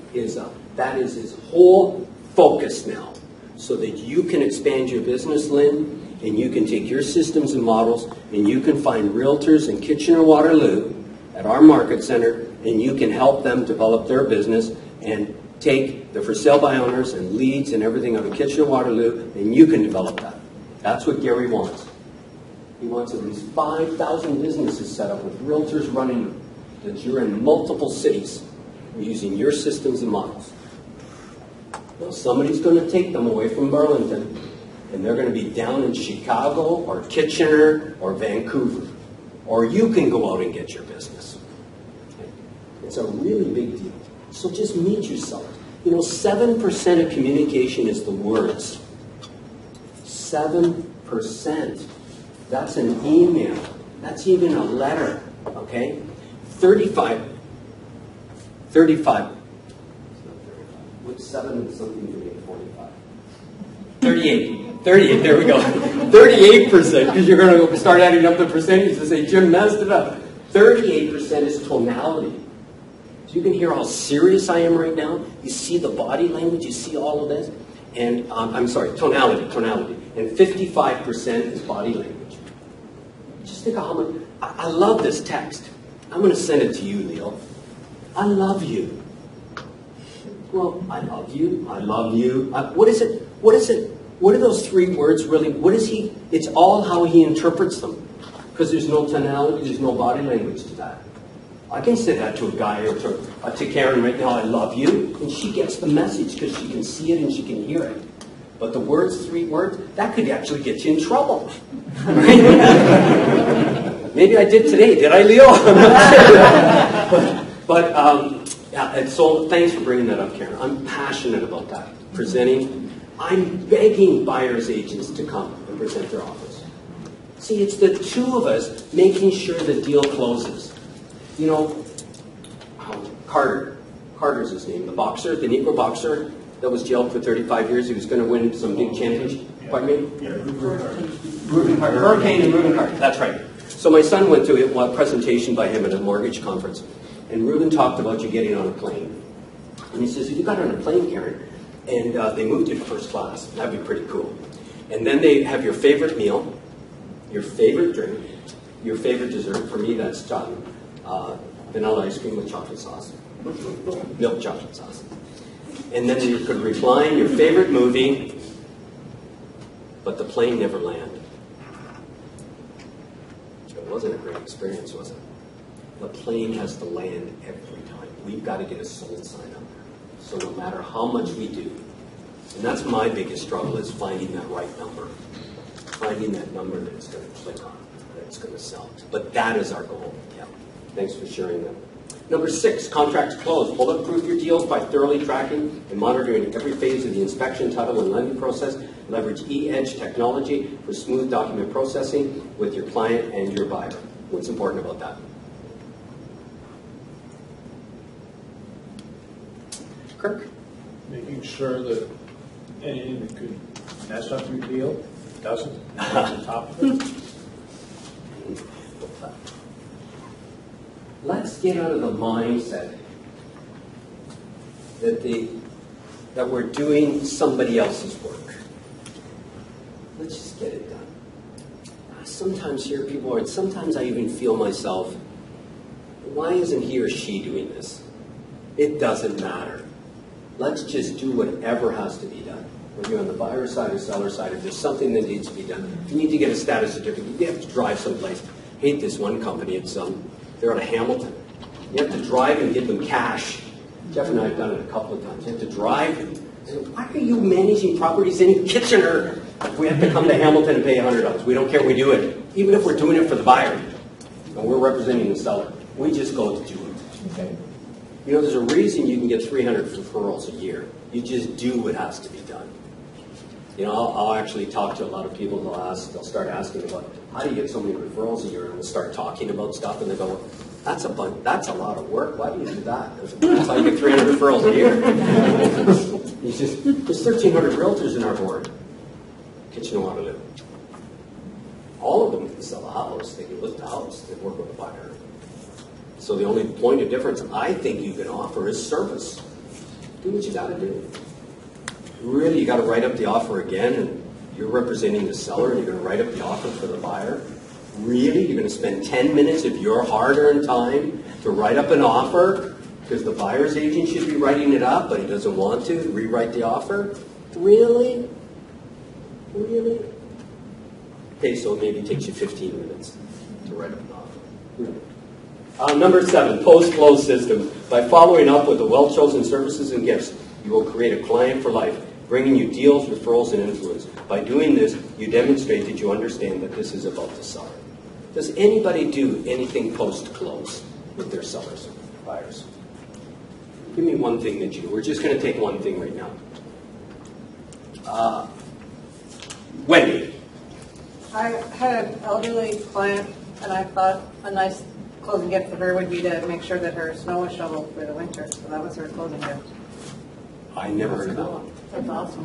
that is his whole focus now. So that you can expand your business, Lynn, and you can take your systems and models, and you can find realtors in Kitchener-Waterloo at our market center, and you can help them develop their business and take the for sale by owners and leads and everything out of Kitchener-Waterloo, and you can develop that. That's what Gary wants. He wants at least 5,000 businesses set up with realtors running them, that you're in multiple cities using your systems and models. Well, somebody's going to take them away from Burlington, and they're going to be down in Chicago or Kitchener or Vancouver. Or you can go out and get your business. It's a really big deal. So just meet yourself. 7% of communication is the words. 7%. That's an email. That's even a letter. Okay? 35. What's 7 and something to make 45? 38, there we go. 38%, because you're going to start adding up the percentages and say, Jim messed it up. 38% is tonality. So you can hear how serious I am right now. You see the body language, you see all of this. And, I'm sorry, tonality. And 55% is body language. Just think of how much, I love this text. I'm going to send it to you, Leo. I love you. Well, I love you. I love you. What is it? What is it? What are those 3 words really? What is he? It's all how he interprets them. Because there's no tonality, there's no body language to that. I can say that to a guy or to Karen right now, I love you. And she gets the message because she can see it and she can hear it. But the words, 3 words, that could actually get you in trouble. Maybe I did today. Did I, Leo? Yeah, and so thanks for bringing that up, Karen. I'm passionate about that. Presenting. I'm begging buyers' agents to come and present their offers. See, it's the 2 of us making sure the deal closes. Carter's his name, the boxer, the Negro boxer that was jailed for 35 years. He was going to win some big championship. Pardon me? Yeah, Reuben Carter. Hurricane and Reuben Carter. That's right. So my son went to a presentation by him at a mortgage conference. And Reuben talked about you getting on a plane. And he says, if you got on a plane, Karen, and they moved you to first class, that'd be pretty cool. And then they have your favorite meal, your favorite drink, your favorite dessert. For me, that's vanilla ice cream with chocolate sauce. Milk chocolate sauce. And then you could recline your favorite movie, but the plane never landed. It wasn't a great experience, was it? The plane has to land every time. We've got to get a sold sign up there. So no matter how much we do, and that's my biggest struggle, is finding that right number. Finding that number that it's going to click on, that it's going to sell. But that is our goal. Yeah. Thanks for sharing that. Number 6, contracts closed. Bulletproof your deals by thoroughly tracking and monitoring every phase of the inspection, title, and lending process. Leverage e-edge technology for smooth document processing with your client and your buyer. What's important about that? Kirk? Making sure that anything that could mess up your deal doesn't on top of it. Let's get out of the mindset that we're doing somebody else's work. Let's just get it done. I sometimes hear people, and sometimes I even feel myself, why isn't he or she doing this? It doesn't matter. Let's just do whatever has to be done. Whether you're on the buyer side or seller side, if there's something that needs to be done, if you need to get a status certificate, you have to drive someplace. I hate this one company. It's they're out of Hamilton. You have to drive and give them cash. Jeff and I have done it a couple of times. You have to drive and say, why are you managing properties in Kitchener? We have to come to Hamilton and pay $100. We don't care, we do it. Even if we're doing it for the buyer and we're representing the seller, we just go to do it. Okay? There's a reason you can get 300 referrals a year. You just do what has to be done. I'll actually talk to a lot of people. They'll start asking about, how do you get so many referrals a year? And we'll start talking about stuff, and they go, that's a lot of work. Why do you do that? That's how you get 300 referrals a year. There's 1,300 realtors in our board. Kitchener-Waterloo. All of them can sell a house. They can list a house. They work with a buyer. So the only point of difference I think you can offer is service. Do what you got to do. Really, you got to write up the offer again, and you're representing the seller, and you're going to write up the offer for the buyer. Really, you're going to spend 10 minutes of your hard-earned time to write up an offer because the buyer's agent should be writing it up, but he doesn't want to rewrite the offer? Really? Really? Okay, so maybe it takes you 15 minutes to write up an offer. Number 7, post-close system. By following up with the well-chosen services and gifts, You will create a client for life, bringing you deals, referrals, and influence. By doing this, you demonstrate that you understand that this is about the seller. Does anybody do anything post-close with their sellers, buyers? Give me one thing that you do. We're just going to take one thing right now. Wendy. I had an elderly client, and I thought a nice closing gift for her would be to make sure that her snow was shoveled for the winter. So that was her closing gift. I never heard of that one. That's awesome.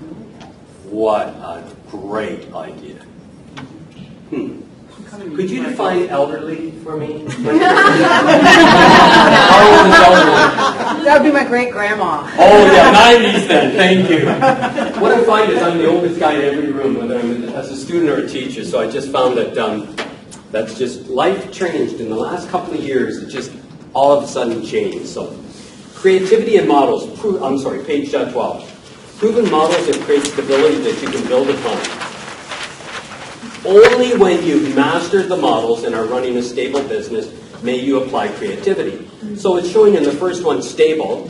What a great idea. Could you define elderly for me? How old is elderly? That would be my great grandma. Oh yeah, 90s then. Thank you. What I find is I'm the oldest guy in every room, whether I'm as a student or a teacher. So I just found that that's just life changed in the last couple of years. It just all of a sudden changed. So creativity and models. Page 12. Proven models that create stability that you can build upon. Only when you've mastered the models and are running a stable business may you apply creativity. So it's showing in the first one, stable,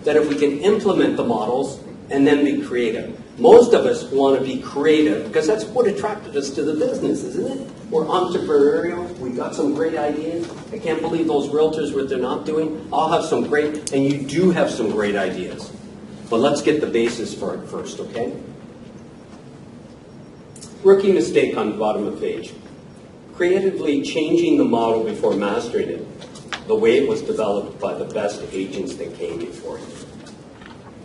that if we can implement the models and then be creative. Most of us want to be creative because that's what attracted us to the business, isn't it? We're entrepreneurial. We got some great ideas. I can't believe those realtors, what they're not doing. I'll have some great, and you do have some great ideas. But let's get the basis for it first, okay? Rookie mistake on the bottom of the page. Creatively changing the model before mastering it, the way it was developed by the best agents that came before you.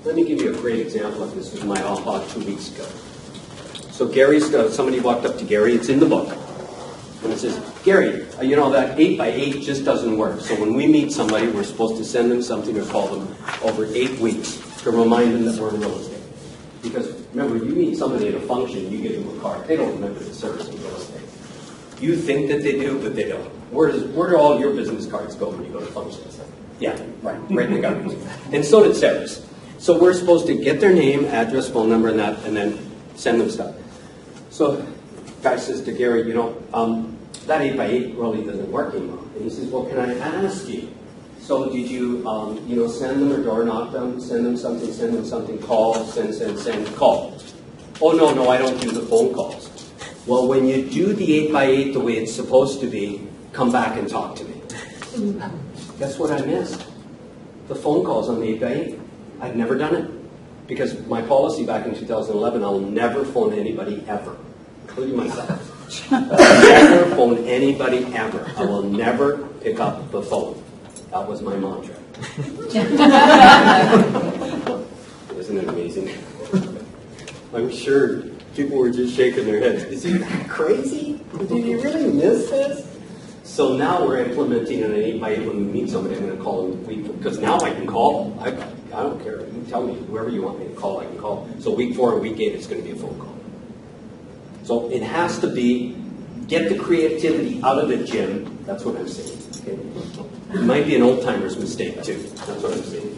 Let me give you a great example of this. This was my aha 2 weeks ago. So somebody walked up to Gary, it's in the book, and it says, Gary, you know that 8x8 just doesn't work. So when we meet somebody, we're supposed to send them something or call them over 8 weeks to remind them that we're in real estate. Because remember, you meet somebody at a function, you give them a card. They don't remember the service in real estate. You think that they do, but they don't. Where do all your business cards go when you go to functions? Yeah, right in the government. And so did Sarah's. So we're supposed to get their name, address, phone number, and then send them stuff. So guy says to Gary, that 8x8 really doesn't work anymore. And he says, well, can I ask you? So did you, send them or door knock them, send them something, call, send, call. Oh, no, I don't do the phone calls. Well, when you do the 8x8 the way it's supposed to be, come back and talk to me. Guess what I missed? The phone calls on the 8x8. I've never done it. Because my policy back in 2011, I'll never phone anybody ever, including myself. I'll never phone anybody ever. I will never pick up the phone. That was my mantra. Isn't it amazing? I'm sure people were just shaking their heads. Is he crazy? Did you really miss this? So now we're implementing an 8x8 when we meet somebody. I'm going to call them because now I can call. I don't care. You can tell me whoever you want me to call, I can call. So week 4 or week 8, it's going to be a phone call. So it has to be, get the creativity out of it, Jim. That's what I'm saying. Okay? It might be an old-timer's mistake, too. That's what I'm saying.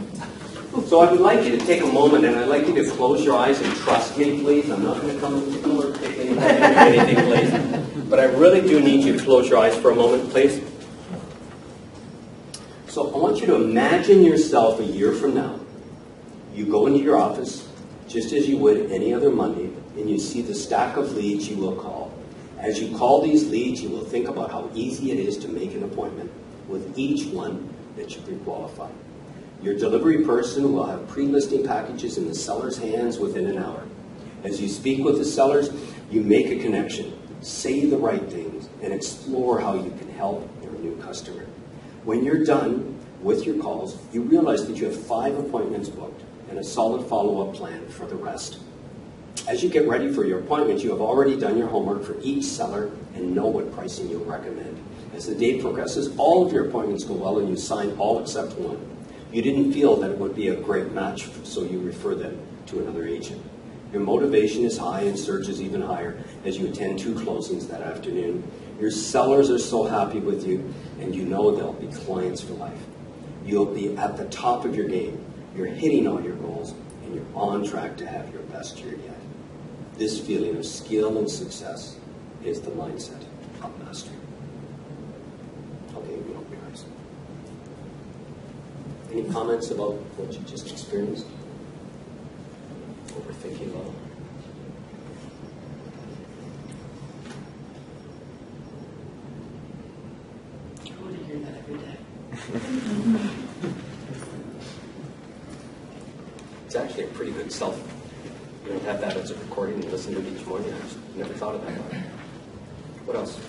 So I would like you to take a moment, and I'd like you to close your eyes and trust me, please. I'm not going to come and tickle or pick anything, please. But I really do need you to close your eyes for a moment, please. So I want you to imagine yourself a year from now. You go into your office, just as you would any other Monday, and you see the stack of leads you will call. As you call these leads, you will think about how easy it is to make an appointment with each one that you pre-qualify. Your delivery person will have pre-listing packages in the seller's hands within an hour. As you speak with the sellers, you make a connection, say the right things, and explore how you can help your new customer. When you're done with your calls, you realize that you have 5 appointments booked and a solid follow-up plan for the rest. As you get ready for your appointments, you have already done your homework for each seller and know what pricing you'll recommend. As the day progresses, all of your appointments go well and you sign all except one. You didn't feel that it would be a great match, so you refer them to another agent. Your motivation is high and surges even higher as you attend 2 closings that afternoon. Your sellers are so happy with you, and you know they'll be clients for life. You'll be at the top of your game. You're hitting all your goals, and you're on track to have your best year yet. This feeling of skill and success is the mindset of mastery. Okay, we open your eyes. Any comments about what you just experienced? overthinking level. I want to hear that every day. It's actually a pretty good self. You don't have that as a recording and listen to it each morning. I just never thought of that. What else?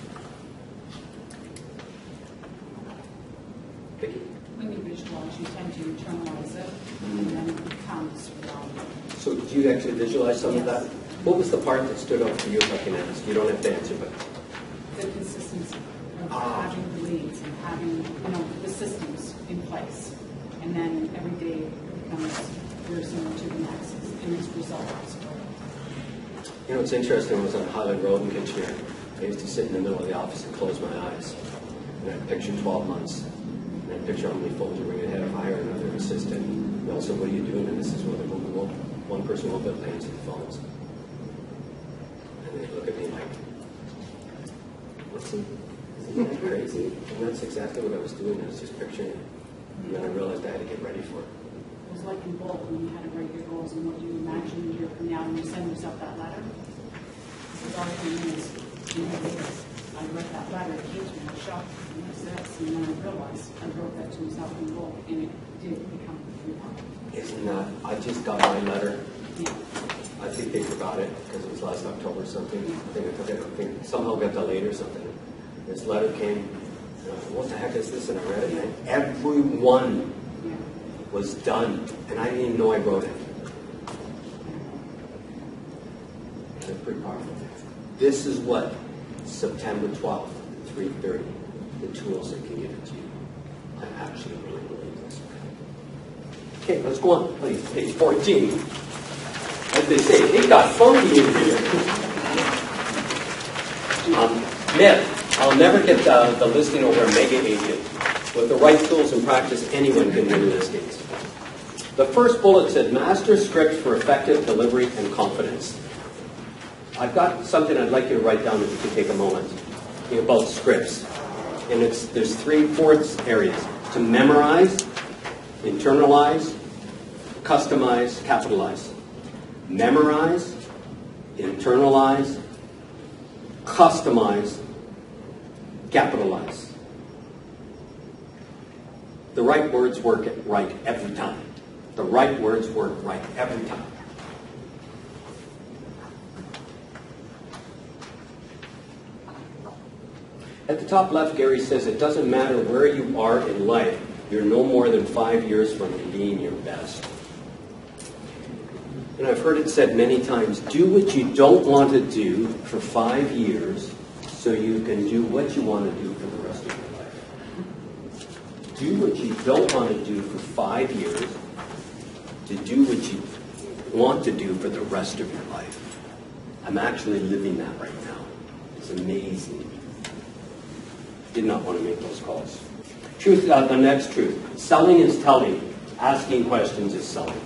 Vicki? When you visualize, you tend to internalize it, and then it becomes reality. So do you actually visualize some of that? Yes. What was the part that stood out for you, if I can ask? You don't have to answer, but The consistency of having the leads and having, the systems in place. And then every day it becomes very similar to the next, and its results. you know, it's interesting. I was on Highland Road in Kitchener. I used to sit in the middle of the office and close my eyes. And I'd picture 12 months. And I'd picture how many phones are ringing ahead. If I hire another assistant, and also, what are you doing? And this is where one person won't be able to answer the phones. And they look at me like, what's he? Isn't that crazy? And that's exactly what I was doing. I was just picturing it. And then I realized I had to get ready for it. It was like in Bolt when you had to write your goals and what you imagined a year from now, and you send yourself that letter. It was all 3 minutes. I read that letter, it came to me, I was shocked, and what's this? And then I realized I wrote that to myself in Bolt, and it did become reality. Isn't that? I just got my letter. Yeah. I think they forgot it because it was last October or something. I think I took it. I think somehow got delayed or something. This letter came. And I said, what the heck is this? And I read it, and everyone was done, and I didn't even know I wrote it. It's pretty powerful. This is what September 12th, 3:30. The tools that can give it to you. I actually really believe this. Okay, let's go on, please. Page 14. As they say, it got funky in here. Myth. I'll never get the listing over a mega agent. With the right tools and practice, anyone can win listings. The first bullet said, master scripts for effective delivery and confidence. I've got something I'd like you to write down if you could take a moment about scripts. And there's 4 areas. To memorize, internalize, customize, capitalize. Memorize, internalize, customize, capitalize. The right words work right every time. The right words work right every time. At the top left, Gary says, it doesn't matter where you are in life, you're no more than 5 years from being your best. And I've heard it said many times, do what you don't want to do for 5 years so you can do what you want to do for the rest of your life. Do what you don't want to do for 5 years to do what you want to do for the rest of your life. I'm actually living that right now. It's amazing. Did not want to make those calls. Truth, the next truth. Selling is telling. Asking questions is selling.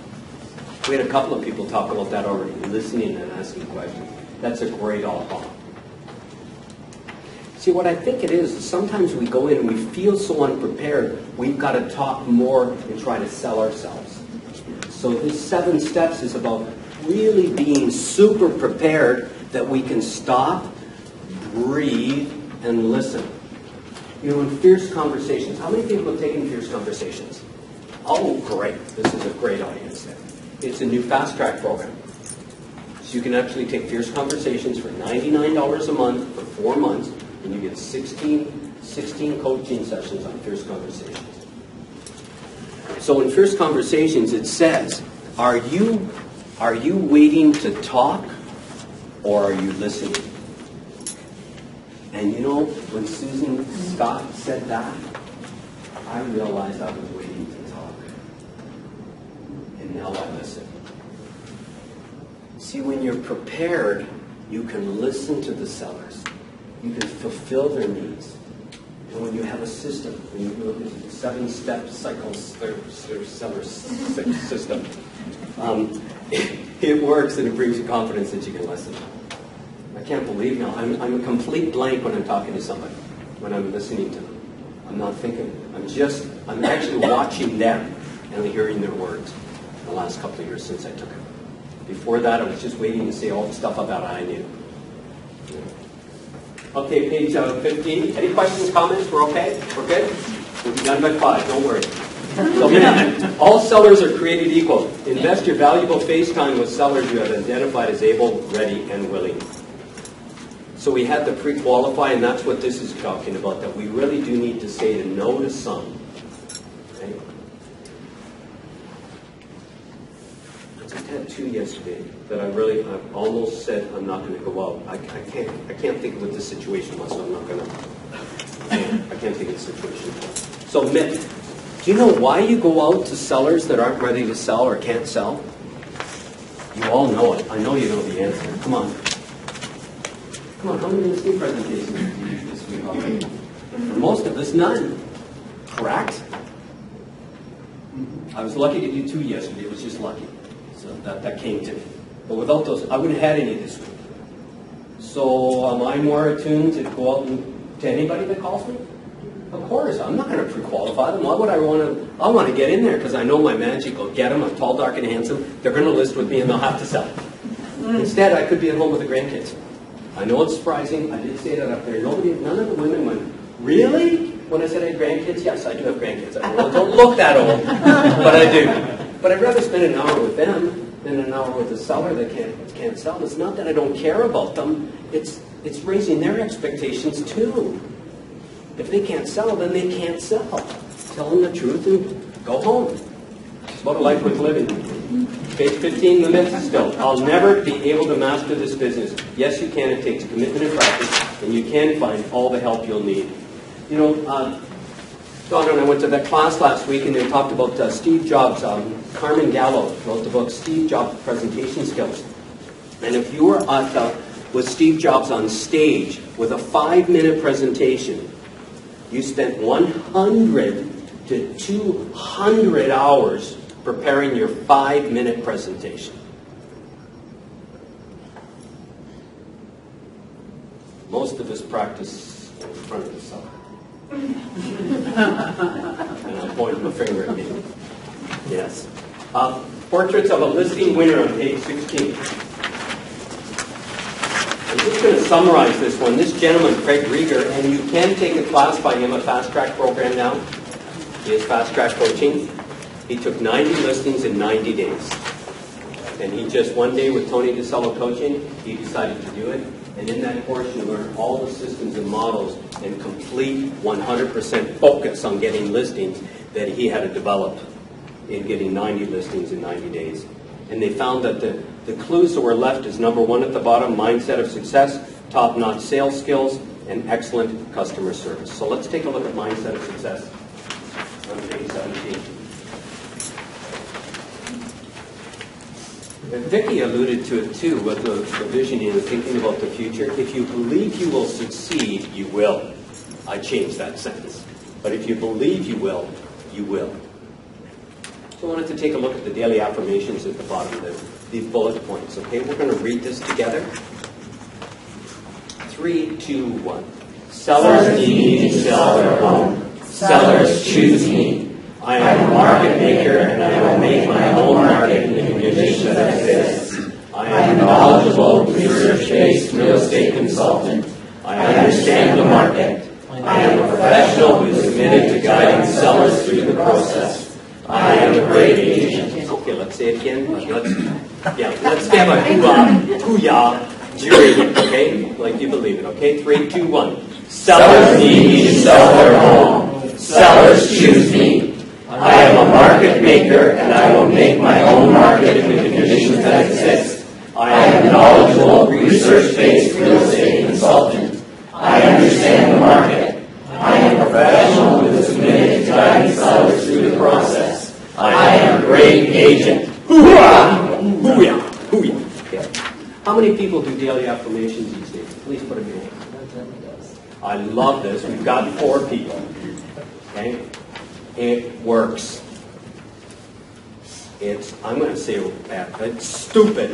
We had a couple of people talk about that already. Listening and asking questions. That's a great aha. See, what I think it is sometimes we go in and we feel so unprepared, we've got to talk more and try to sell ourselves. So this 7 steps is about really being super prepared that we can stop, breathe, and listen. You know, in fierce conversations, how many people have taken fierce conversations? Oh, great. This is a great audience. It's a new fast track program. So you can actually take fierce conversations for $99 a month for 4 months, and you get 16 coaching sessions on fierce conversations. So in fierce conversations, it says, are you waiting to talk, or are you listening? And you know, when Susan Scott said that, I realized I was waiting to talk. And now I listen. See, when you're prepared, you can listen to the sellers. You can fulfill their needs. And when you have a system, when you look at the 7-step cycles, or seller system, it works and it brings you confidence that you can listen. I can't believe now. I'm a complete blank when I'm talking to somebody, when I'm listening to them. I'm not thinking. I'm actually watching them and hearing their words the last couple of years since I took it. Before that, I was just waiting to say all the stuff about I knew. Okay, page 15. Any questions, comments? We're okay? We're good? We'll be done by 5, don't worry. So, all sellers are created equal. Invest your valuable face time with sellers you have identified as able, ready, and willing. So we had to pre-qualify, and that's what this is talking about, that we really do need to say no to some. Okay? I just had 2 yesterday that I've almost said I'm not going to go out. I can't think of what the situation was, so I'm not going to. I can't think of the situation. So, Mick, do you know why you go out to sellers that aren't ready to sell or can't sell? You all know it. I know you know the answer. Come on. Come on, how many listing presentations did you do this week already? For most of us, none. Correct? I was lucky to do 2 yesterday. It was just lucky. So that came to me. But without those, I wouldn't have had any this week. So am I more attuned to go out to anybody that calls me? Of course. I'm not going to pre-qualify them. Why would I want to? I want to get in there because I know my magic will get them. I'm tall, dark, and handsome. They're going to list with me and they'll have to sell. Instead, I could be at home with the grandkids. I know it's surprising. I did say that up there. None of the women went, really? When I said I had grandkids? Yes, I do have grandkids. I don't look that old, but I do. But I'd rather spend an hour with them than an hour with a seller that can't sell. It's not that I don't care about them. It's raising their expectations too. If they can't sell, then they can't sell. Tell them the truth and go home. It's about a life worth living. Page 15, the myth still. I'll never be able to master this business. Yes, you can. It takes commitment and practice, and you can find all the help you'll need. You know, Donna and I went to that class last week, and they talked about Steve Jobs. Carmen Gallo wrote the book Steve Jobs Presentation Skills. And if you were with Steve Jobs on stage with a 5-minute presentation, you spent 100 to 200 hours preparing your 5-minute presentation. Most of us practice in front of the sun. And I'm pointing my finger at me. Yes. Portraits of a listing winner on page 16. I'm just going to summarize this one. This gentleman, Craig Rieger, and you can take a class by him, a fast track program now. He has fast track coaching. He took 90 listings in 90 days. And he just one day with Tony DeSello coaching, he decided to do it. And in that course, you learn all the systems and models and complete 100% focus on getting listings that he had to develop in getting 90 listings in 90 days. And they found that the clues that were left is number 1 at the bottom, mindset of success, top-notch sales skills, and excellent customer service. So let's take a look at mindset of success on page 17. Vicki alluded to it too, with the visioning and thinking about the future. If you believe you will succeed, you will. I changed that sentence. But if you believe you will, you will. So I wanted to take a look at the daily affirmations at the bottom of these bullet points. Okay, we're going to read this together. 3, 2, 1. Sellers need me to sell their home. Sellers choose me. I am a market maker, and I will make my own market in the conditions that exist. I am a knowledgeable, research-based real estate consultant. I understand the market. I am a professional who is committed to guiding sellers through the process. I am a great agent. Okay, let's say it again. Let's have a hoo-yah, jury, okay? Like you believe it, okay? 3, 2, 1. Sellers need me to sell their home. Sellers choose me. I am a market maker, and I will make my own market in the conditions that exist. I am a knowledgeable, research-based real estate consultant. I understand the market. I am a professional who is committed to guiding sellers through the process. I am a great agent. Hoo-yah! Hoo-yah! Hoo-yah! Okay. How many people do daily affirmations these days? Please put it in. I love this. We've got 4 people. Okay? It works. I'm going to say it's stupid,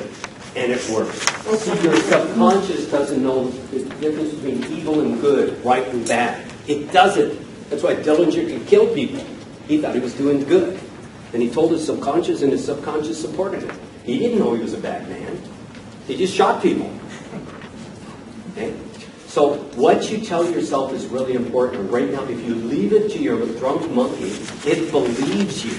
and it works. See, your subconscious doesn't know the difference between evil and good, right and bad. It doesn't. That's why Dillinger could kill people. He thought he was doing good. And he told his subconscious, and his subconscious supported it. He didn't know he was a bad man. He just shot people. Okay? So what you tell yourself is really important. Right now, if you leave it to your drunk monkey, it believes you.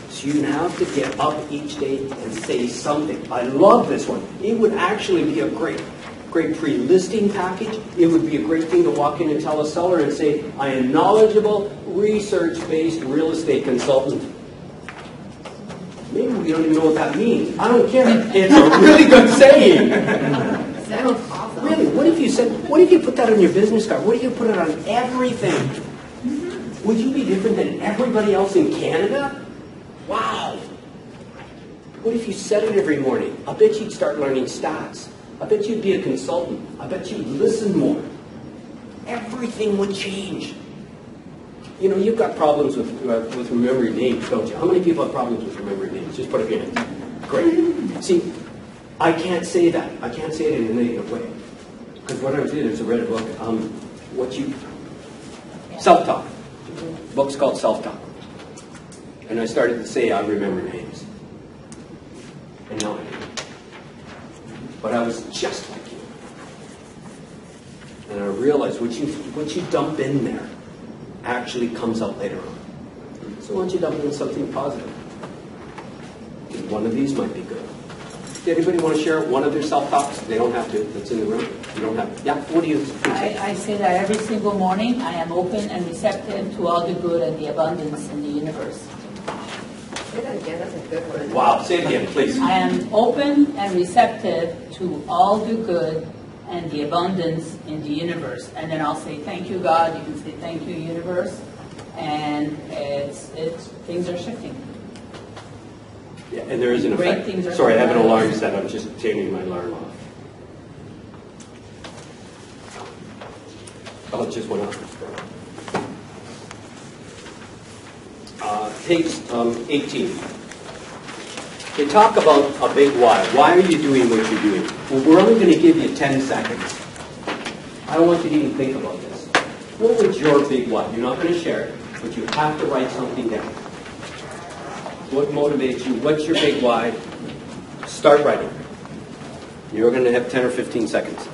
So you have to get up each day and say something. I love this one. It would actually be a great pre-listing package. It would be a great thing to walk in and tell a seller and say, I am knowledgeable, research-based real estate consultant. Maybe we don't even know what that means. I don't care. It's a really good saying. Sounds awesome. Really, what if you put that on your business card? What if you put it on everything? Would you be different than everybody else in Canada? Wow. What if you said it every morning? I bet you'd start learning stats. I bet you'd be a consultant. I bet you'd listen more. Everything would change. You know, you've got problems with remembering names, don't you? How many people have problems with remembering names? Just put up your hands. Great. See, I can't say that. I can't say it in a negative way. Because what I did is I read a book, Self-Talk. The book's called Self-Talk. And I started to say, I remember names. And now I do. But I was just like you. And I realized what you dump in there actually comes out later on. So why don't you dump in something positive? One of these might be good. Does anybody want to share one of their self-talks? They don't have to. That's in the room. You don't have to. Yeah, what do you say? I say that every single morning. I am open and receptive to all the good and the abundance in the universe. Say that again, that's a good one. Wow, say it again, please. I am open and receptive to all the good and the abundance in the universe. And then I'll say, thank you, God. You can say, thank you, universe. And things are shifting. Yeah, and there is an Great effect. things are Sorry, I have an coming out. alarm set. I'm just turning my alarm off. Oh, it just went off. Page 18. They talk about a big why. Why are you doing what you're doing? Well, we're only going to give you 10 seconds. I don't want you to even think about this. What was your big why? You're not going to share it, but you have to write something down. What motivates you? What's your big why? Start writing. You're going to have 10 or 15 seconds.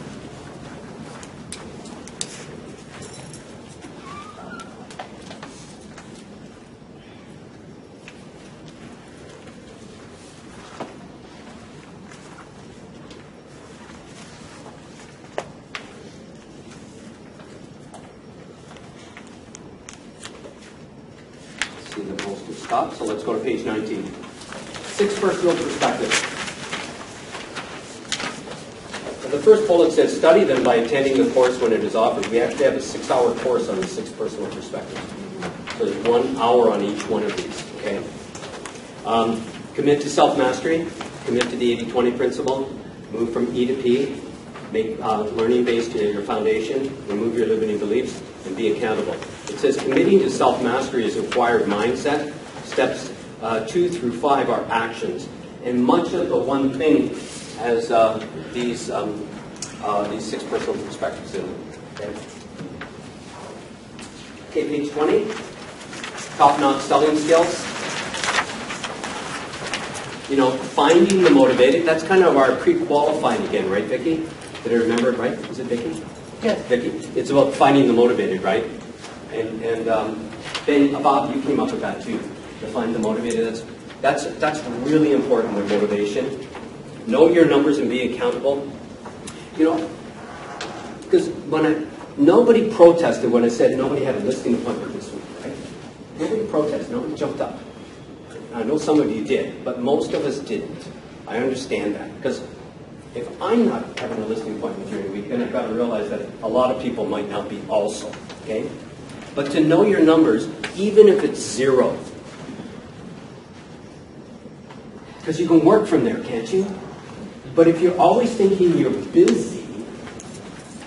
See the most will stop, so let's go to page 19. 6 personal perspectives. The first bullet says, study them by attending the course when it is offered. We actually have a 6-hour course on the 6 personal perspectives. So there's 1 hour on each one of these, okay? Commit to self-mastery, commit to the 80-20 principle, move from E to P, make learning based your foundation, remove your limiting beliefs, and be accountable. It says committing to self-mastery is a required mindset. Steps 2 through 5 are actions. And much of the one thing has these 6 personal perspectives in them. Okay, page 20. Top-notch selling skills. You know, finding the motivated. That's kind of our pre-qualifying again, right, Vicki? Did I remember it right? Is it Vicki? Yes. Vicki. It's about finding the motivated, right? And Ben, Bob, you came up with that too. To find the motivated. That's really important with motivation. Know your numbers and be accountable. You know, because nobody protested when I said nobody had a listing appointment this week, right? Nobody protested. Nobody jumped up. I know some of you did, but most of us didn't. I understand that. Because if I'm not having a listing appointment during the week, then I've got to realize that a lot of people might not be also. Okay? But to know your numbers, even if it's 0. Because you can work from there, can't you? But if you're always thinking you're busy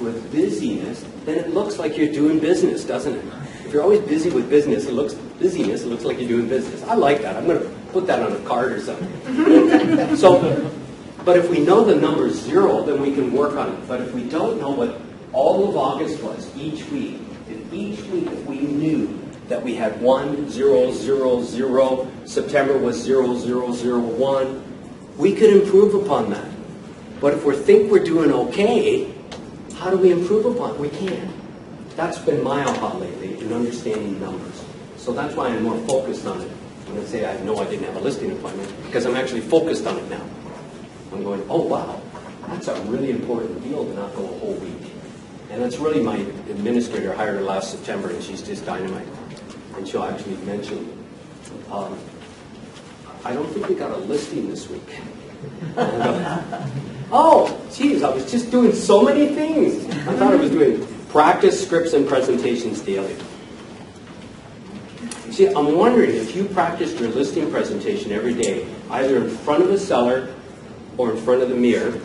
with busyness, then it looks like you're doing business, doesn't it? If you're always busy with busyness, it looks like you're doing business. I like that. I'm going to put that on a card or something. But if we know the number 0, then we can work on it. But if we don't know what all of August was each week, if we knew that we had 1, 0, 0, 0, September was 0, 0, 0, 1, We could improve upon that. But if we think we're doing okay, how do we improve upon it? We can't. That's been my aha lately in understanding numbers. So that's why I'm more focused on it. When I say I know I didn't have a listing appointment, because I'm actually focused on it now. I'm going, oh wow, that's a really important deal to not go a whole week. And that's really my administrator hired her last September, and she's just dynamite. And she'll actually mention, I don't think we got a listing this week. Oh, geez, I was just doing so many things. I thought I was doing practice, scripts, and presentations daily. You see, I'm wondering if you practiced your listing presentation every day, either in front of a seller or in front of the mirror,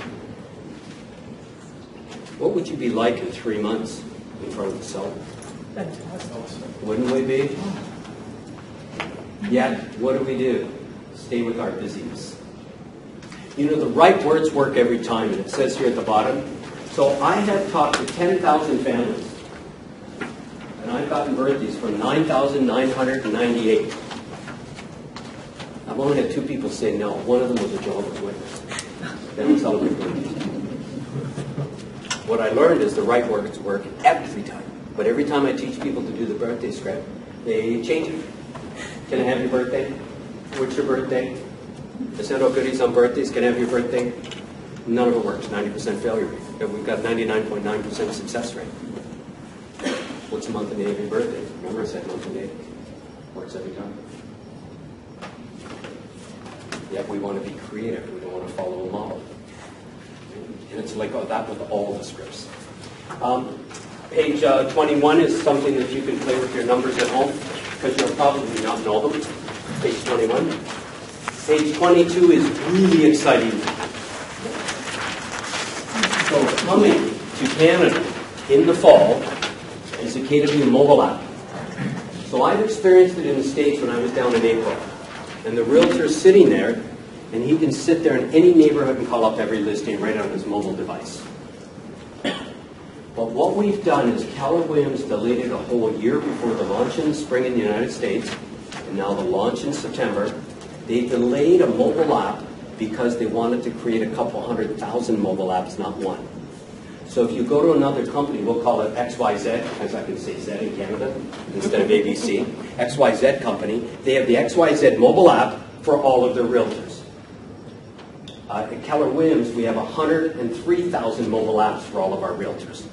what would you be like in 3 months in front of the seller? Wouldn't we be? Yet, what do? Stay with our busyness. You know, the right words work every time, and it says here at the bottom. So I have talked to 10,000 families, and I've gotten birthdays from 9,998. I've only had 2 people say no. One of them was a Jehovah's Witness. They don't celebrate birthdays. What I learned is the right words work every time. But every time I teach people to do the birthday script, they change it. Can I have your birthday? What's your birthday? I send out goodies on birthdays. Can I have your birthday? None of it works. 90% failure rate. We've got 99.9% success rate. What's the month and day of your birthday? Remember I said month and day. Works every time. Yet we want to be creative. We don't want to follow a model. And it's like that with all the scripts. Page 21 is something that you can play with your numbers at home, because you'll probably not know them. Page 21. Page 22 is really exciting. So coming to Canada in the fall is the KW mobile app. So I've experienced it in the States when I was down in April. And the realtor's sitting there, and he can sit there in any neighborhood and call up every listing right on his mobile device. But what we've done is Keller Williams delayed it a whole year before the launch in the spring in the United States, and now the launch in September. They delayed a mobile app because they wanted to create a couple 100,000 mobile apps, not one. So if you go to another company, we'll call it XYZ, because I can say Z in Canada instead of ABC, XYZ company, they have the XYZ mobile app for all of their realtors. At Keller Williams, we have 103,000 mobile apps for all of our realtors.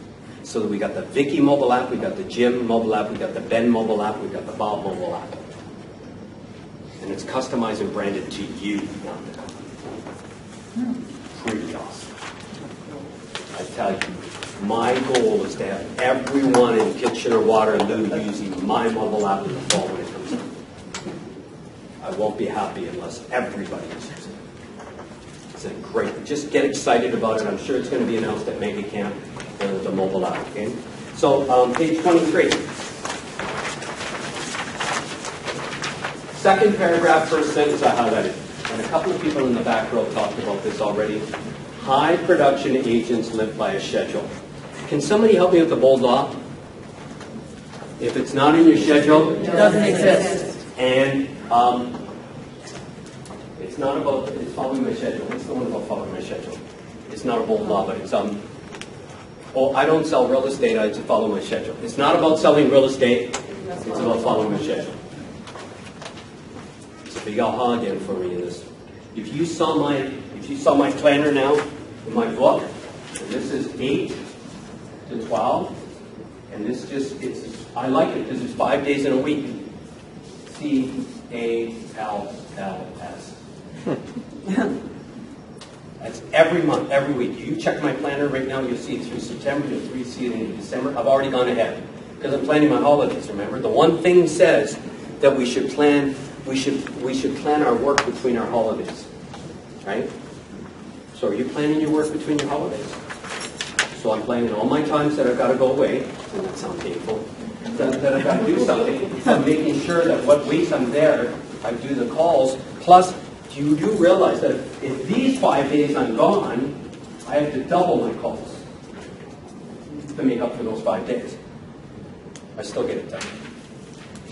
So we got the Vicky mobile app, we got the Jim mobile app, we got the Ben mobile app, we got the Bob mobile app. And it's customized and branded to you, not the company. Pretty awesome. I tell you, my goal is to have everyone in Kitchener-Waterloo using my mobile app in the fall when it comes out. I won't be happy unless everybody is using it. It's a great, just get excited about it. I'm sure it's going to be announced at Mega Camp, the mobile app, okay? So, page 23. Second paragraph, first sentence I highlighted. And a couple of people in the back row talked about this already. High production agents live by a schedule. Can somebody help me with the bold law? If it's not in your schedule, It doesn't exist. And it's not about, it's following my schedule. What's the one about following my schedule? It's not a bold law, but it's, oh, I don't sell real estate, I just follow my schedule. It's not about selling real estate, it's about following my schedule. It's a big aha again for me in this. If you saw my planner now in my book, and this is 8 to 12, and this just, I like it because it's 5 days in a week. CALLS. That's every month, every week. You check my planner right now, you'll see it through September, you'll see it in December. I've already gone ahead because I'm planning my holidays, remember? The one thing says that we should plan our work between our holidays, right? So are you planning your work between your holidays? So I'm planning all my times that I've got to go away, and that sounds painful, that I've got to do something. I'm making sure that what weeks I'm there, I do the calls. Plus, you do realize that if these 5 days I'm gone, I have to double my calls to make up for those 5 days. I still get it done.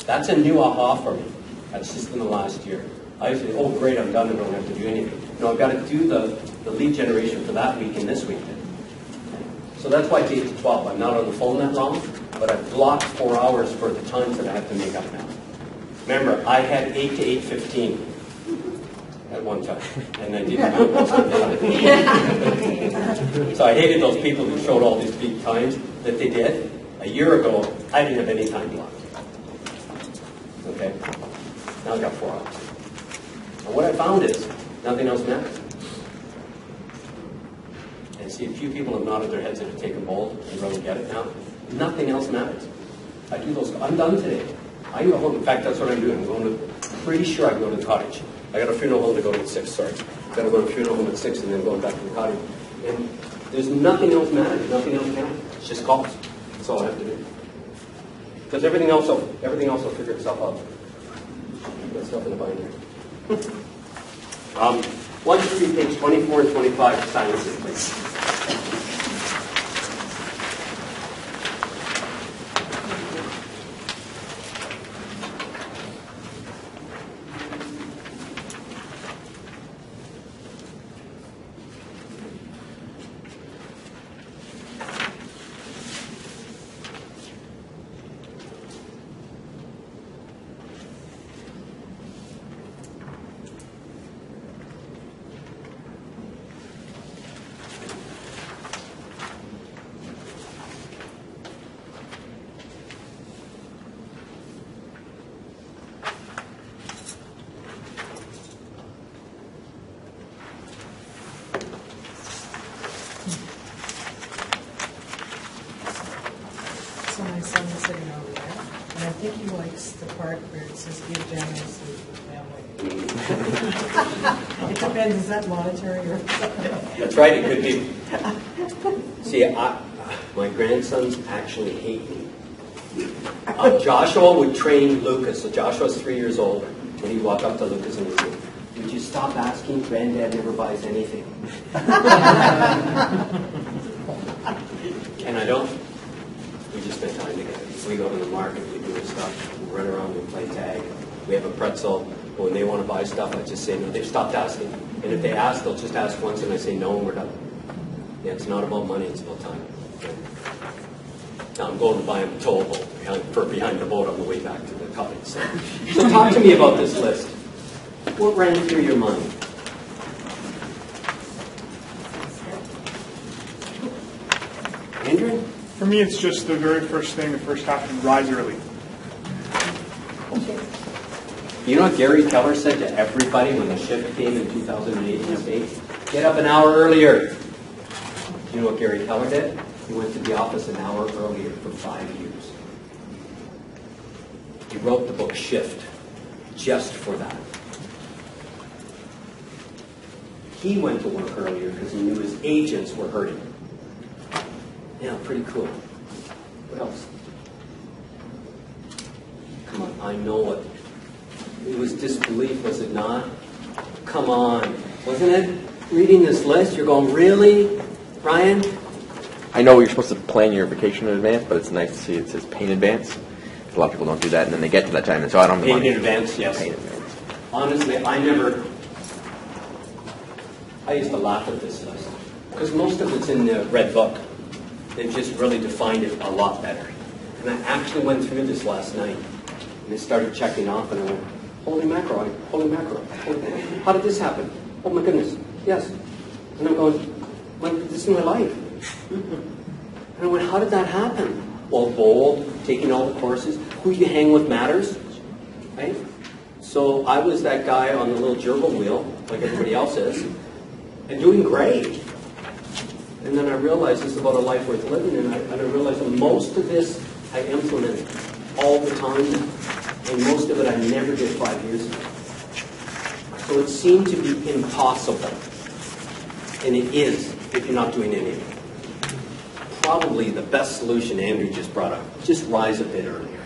That's a new aha for me. That's just in the last year. I used to say, oh great, I'm done, I don't have to do anything. No, I've got to do the lead generation for that week and this week. So that's why it's 8 to 12. I'm not on the phone that long, but I've blocked 4 hours for the times that I have to make up now. Remember, I had 8 to 8:15 at one time, and I didn't do it. So I hated those people who showed all these big times that they did. A year ago, I didn't have any time blocked. Okay? Now I've got 4 hours. And what I found is, nothing else matters. And see, a few people have nodded their heads that have taken bold and really get it now. Nothing else matters. I do those. I'm done today. I go home. In fact, that's what I'm doing. I'm going to, pretty sure I can go to the cottage. I got a funeral home to go to at 6, sorry. Got to go to a funeral home at 6 and then going back to the cottage. And there's nothing else matters. Nothing else counts. It's just calls. That's all I have to do. Because everything else will figure itself out. Got stuff in the binder. 1 through page 24 and 25, silence it, please. So my son is sitting over there, and I think he likes the part where it says give generously to the family. It depends, is that monetary or? That's right, it could be. See, my grandsons actually hate me. Joshua would train Lucas. So Joshua's 3 years old. When he'd walk up to Lucas and he'd say, would you stop asking? Granddad never buys anything. And I don't. We just spend time together. We go to the market, we do stuff, we run around, we play tag, we have a pretzel. But when they want to buy stuff, I just say no. They've stopped asking. And if they ask, they'll just ask once and I say no and we're done. Yeah, it's not about money, it's about time. Now I'm going to buy them a towable for behind the boat on the way back to the cottage. So talk to me about this list. What ran through your mind? Andrew? For me, it's just the very first thing, the first half, and rise early. You know what Gary Keller said to everybody when the shift came in 2008 in the States? Get up an hour earlier. You know what Gary Keller did? He went to the office an hour earlier for 5 years. He wrote the book Shift just for that. He went to work earlier because he knew his agents were hurting. Yeah, pretty cool. What else? Come on, I know it. It was disbelief, was it not? Come on. Wasn't it? Reading this list, you're going, really? Brian? I know you're supposed to plan your vacation in advance, but it's nice to see it says pay in advance. A lot of people don't do that, and then they get to that time, and so I don't Pay in advance, yes. Pay in advance. Honestly, I used to laugh at this list. Because most of it's in the red book. They've just really defined it a lot better. And I actually went through this last night. And I started checking off, and I went, holy mackerel, holy mackerel. How did this happen? Oh my goodness, yes. And I'm going, this is my life. And I went, how did that happen? Well, bold, taking all the courses. Who you hang with matters, right? So I was that guy on the little gerbil wheel, like everybody else is, and doing great. And then I realized this is about a life worth living, and I realized that most of this I implement all the time, and most of it I never did 5 years ago. So it seemed to be impossible, and it is if you're not doing anything. Probably the best solution Andrew just brought up, just rise a bit earlier.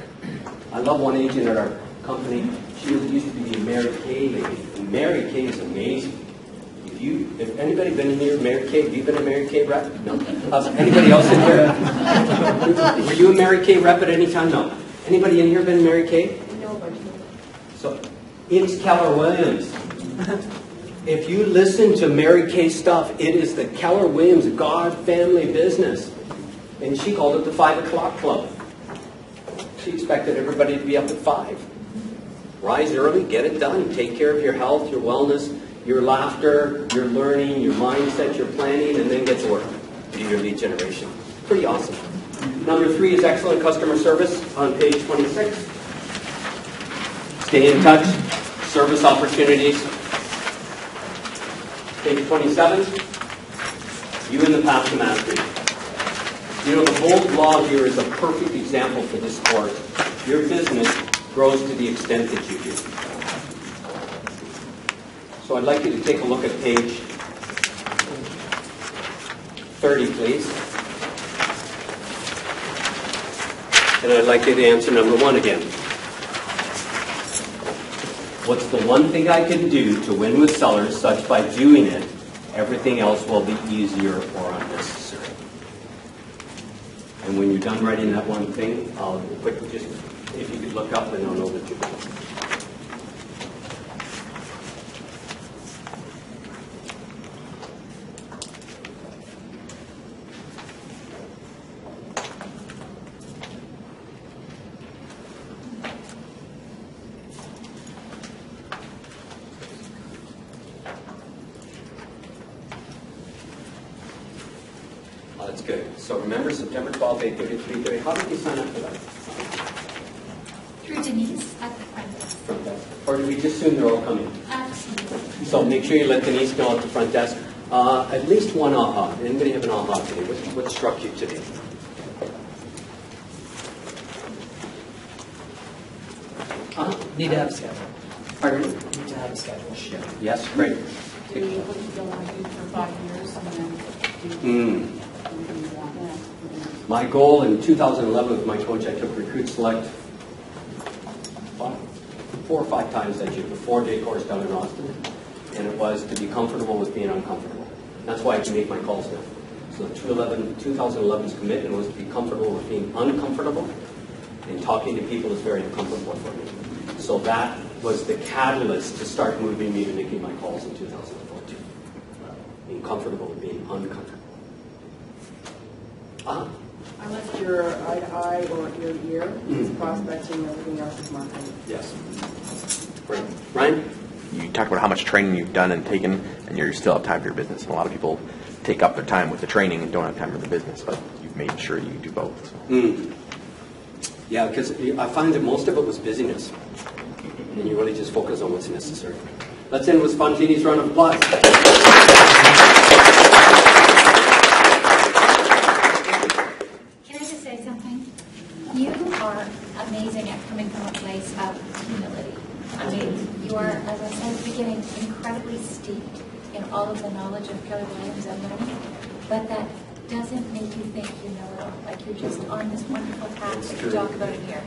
I love one agent at our company. She used to be the Mary Kay lady. And Mary Kay is amazing. If anybody been in here, Mary Kay, have you been a Mary Kay rep? No. Anybody else in here? Were you a Mary Kay rep at any time? No. Anybody in here been a Mary Kay? No, but So, it's Keller Williams. If you listen to Mary Kay's stuff, it is the Keller Williams God family business. And she called it the 5 o'clock club. She expected everybody to be up at 5. Rise early, get it done. Take care of your health, your wellness, your laughter, your learning, your mindset, your planning, and then get to work. Do your lead generation. Pretty awesome. Number 3 is excellent customer service on page 26. Stay in touch. Service opportunities. Page 27. You in the path to mastery. You know, the bold law here is a perfect example for this course. Your business grows to the extent that you do. So I'd like you to take a look at page 30, please. And I'd like you to answer number 1 again. What's the one thing I can do to win with sellers such by doing it, everything else will be easier or unnecessary? And when you're done writing that one thing, I'll quickly just, if you could look up and I'll know that you're done. That's good. So remember, September 12th, 8:30, 3:30. How did you sign up for that? Through Denise at the front desk. Front desk. Or do we just assume they're all coming? Absolutely. So make sure you let Denise know at the front desk. At least one aha. Anybody have an aha today? What struck you today? Need to have a schedule. Pardon? Need to have a schedule. Sure. Yes, great. Be able to go on you for 5 years and then do anything you want. My goal in 2011 with my coach, I took Recruit Select 4 or 5 times that year, the 4-day course down in Austin. And it was to be comfortable with being uncomfortable. That's why I can make my calls now. So 2011's commitment was to be comfortable with being uncomfortable, and talking to people is very uncomfortable for me. So that was the catalyst to start moving me to making my calls in 2014. Being comfortable with being uncomfortable. I like your eye or ear to ear. It's prospecting, everything else is marketing. Yes. Great. Ryan? You talked about how much training you've done and taken, and you still have time for your business. And a lot of people take up their time with the training and don't have time for the business, but you've made sure you do both. So. Yeah, because I find that most of it was busyness. And you really just focus on what's necessary. Let's end with Spontini's round of applause. Can I just say something? You are amazing at coming from a place of humility. I mean, you are, as I said at the beginning, incredibly steeped in all of the knowledge of Keller Williams and learning, but that doesn't make you think you know it all. Like you're just on this wonderful path that you talk about in here.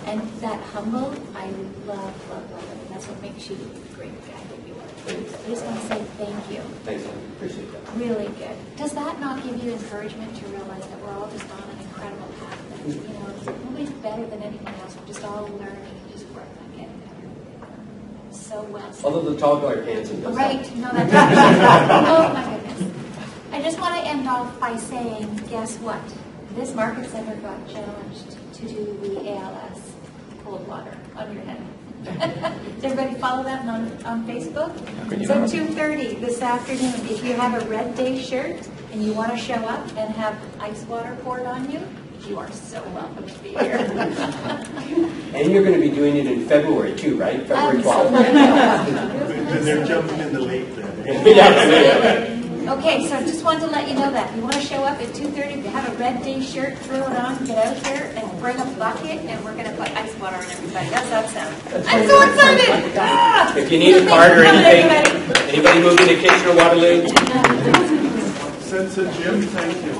And that humble, I love, love, love it. That's what makes you the great guy that you are. I just want to say thank you. Thanks, I appreciate that. Really good. Does that not give you encouragement to realize that we're all just on an incredible path? That, you know, nobody's better than anyone else. We're just all learning and just working on getting better. So well said. Although the tall guy Hansen does Right. that. No, that doesn't. Oh, my goodness. I just want to end off by saying, guess what? This market center got challenged to do the ALS cold water on your head. Does everybody follow that on Facebook? So 2:30 this afternoon, if you have a Red Day shirt and you want to show up and have ice water poured on you, you are so welcome to be here. And you're going to be doing it in February too, right? February 12th. They're jumping in the lake then. Okay, so I just wanted to let you know that. You want to show up at 2:30, if you have a Red Day shirt, throw it on, get out there, and bring a bucket, and we're going to put ice water on everybody. How's that sound? I'm so excited! Ah! If you need a card or anything, anybody moving to Kitchener, Waterloo? Send to Jim, thank you.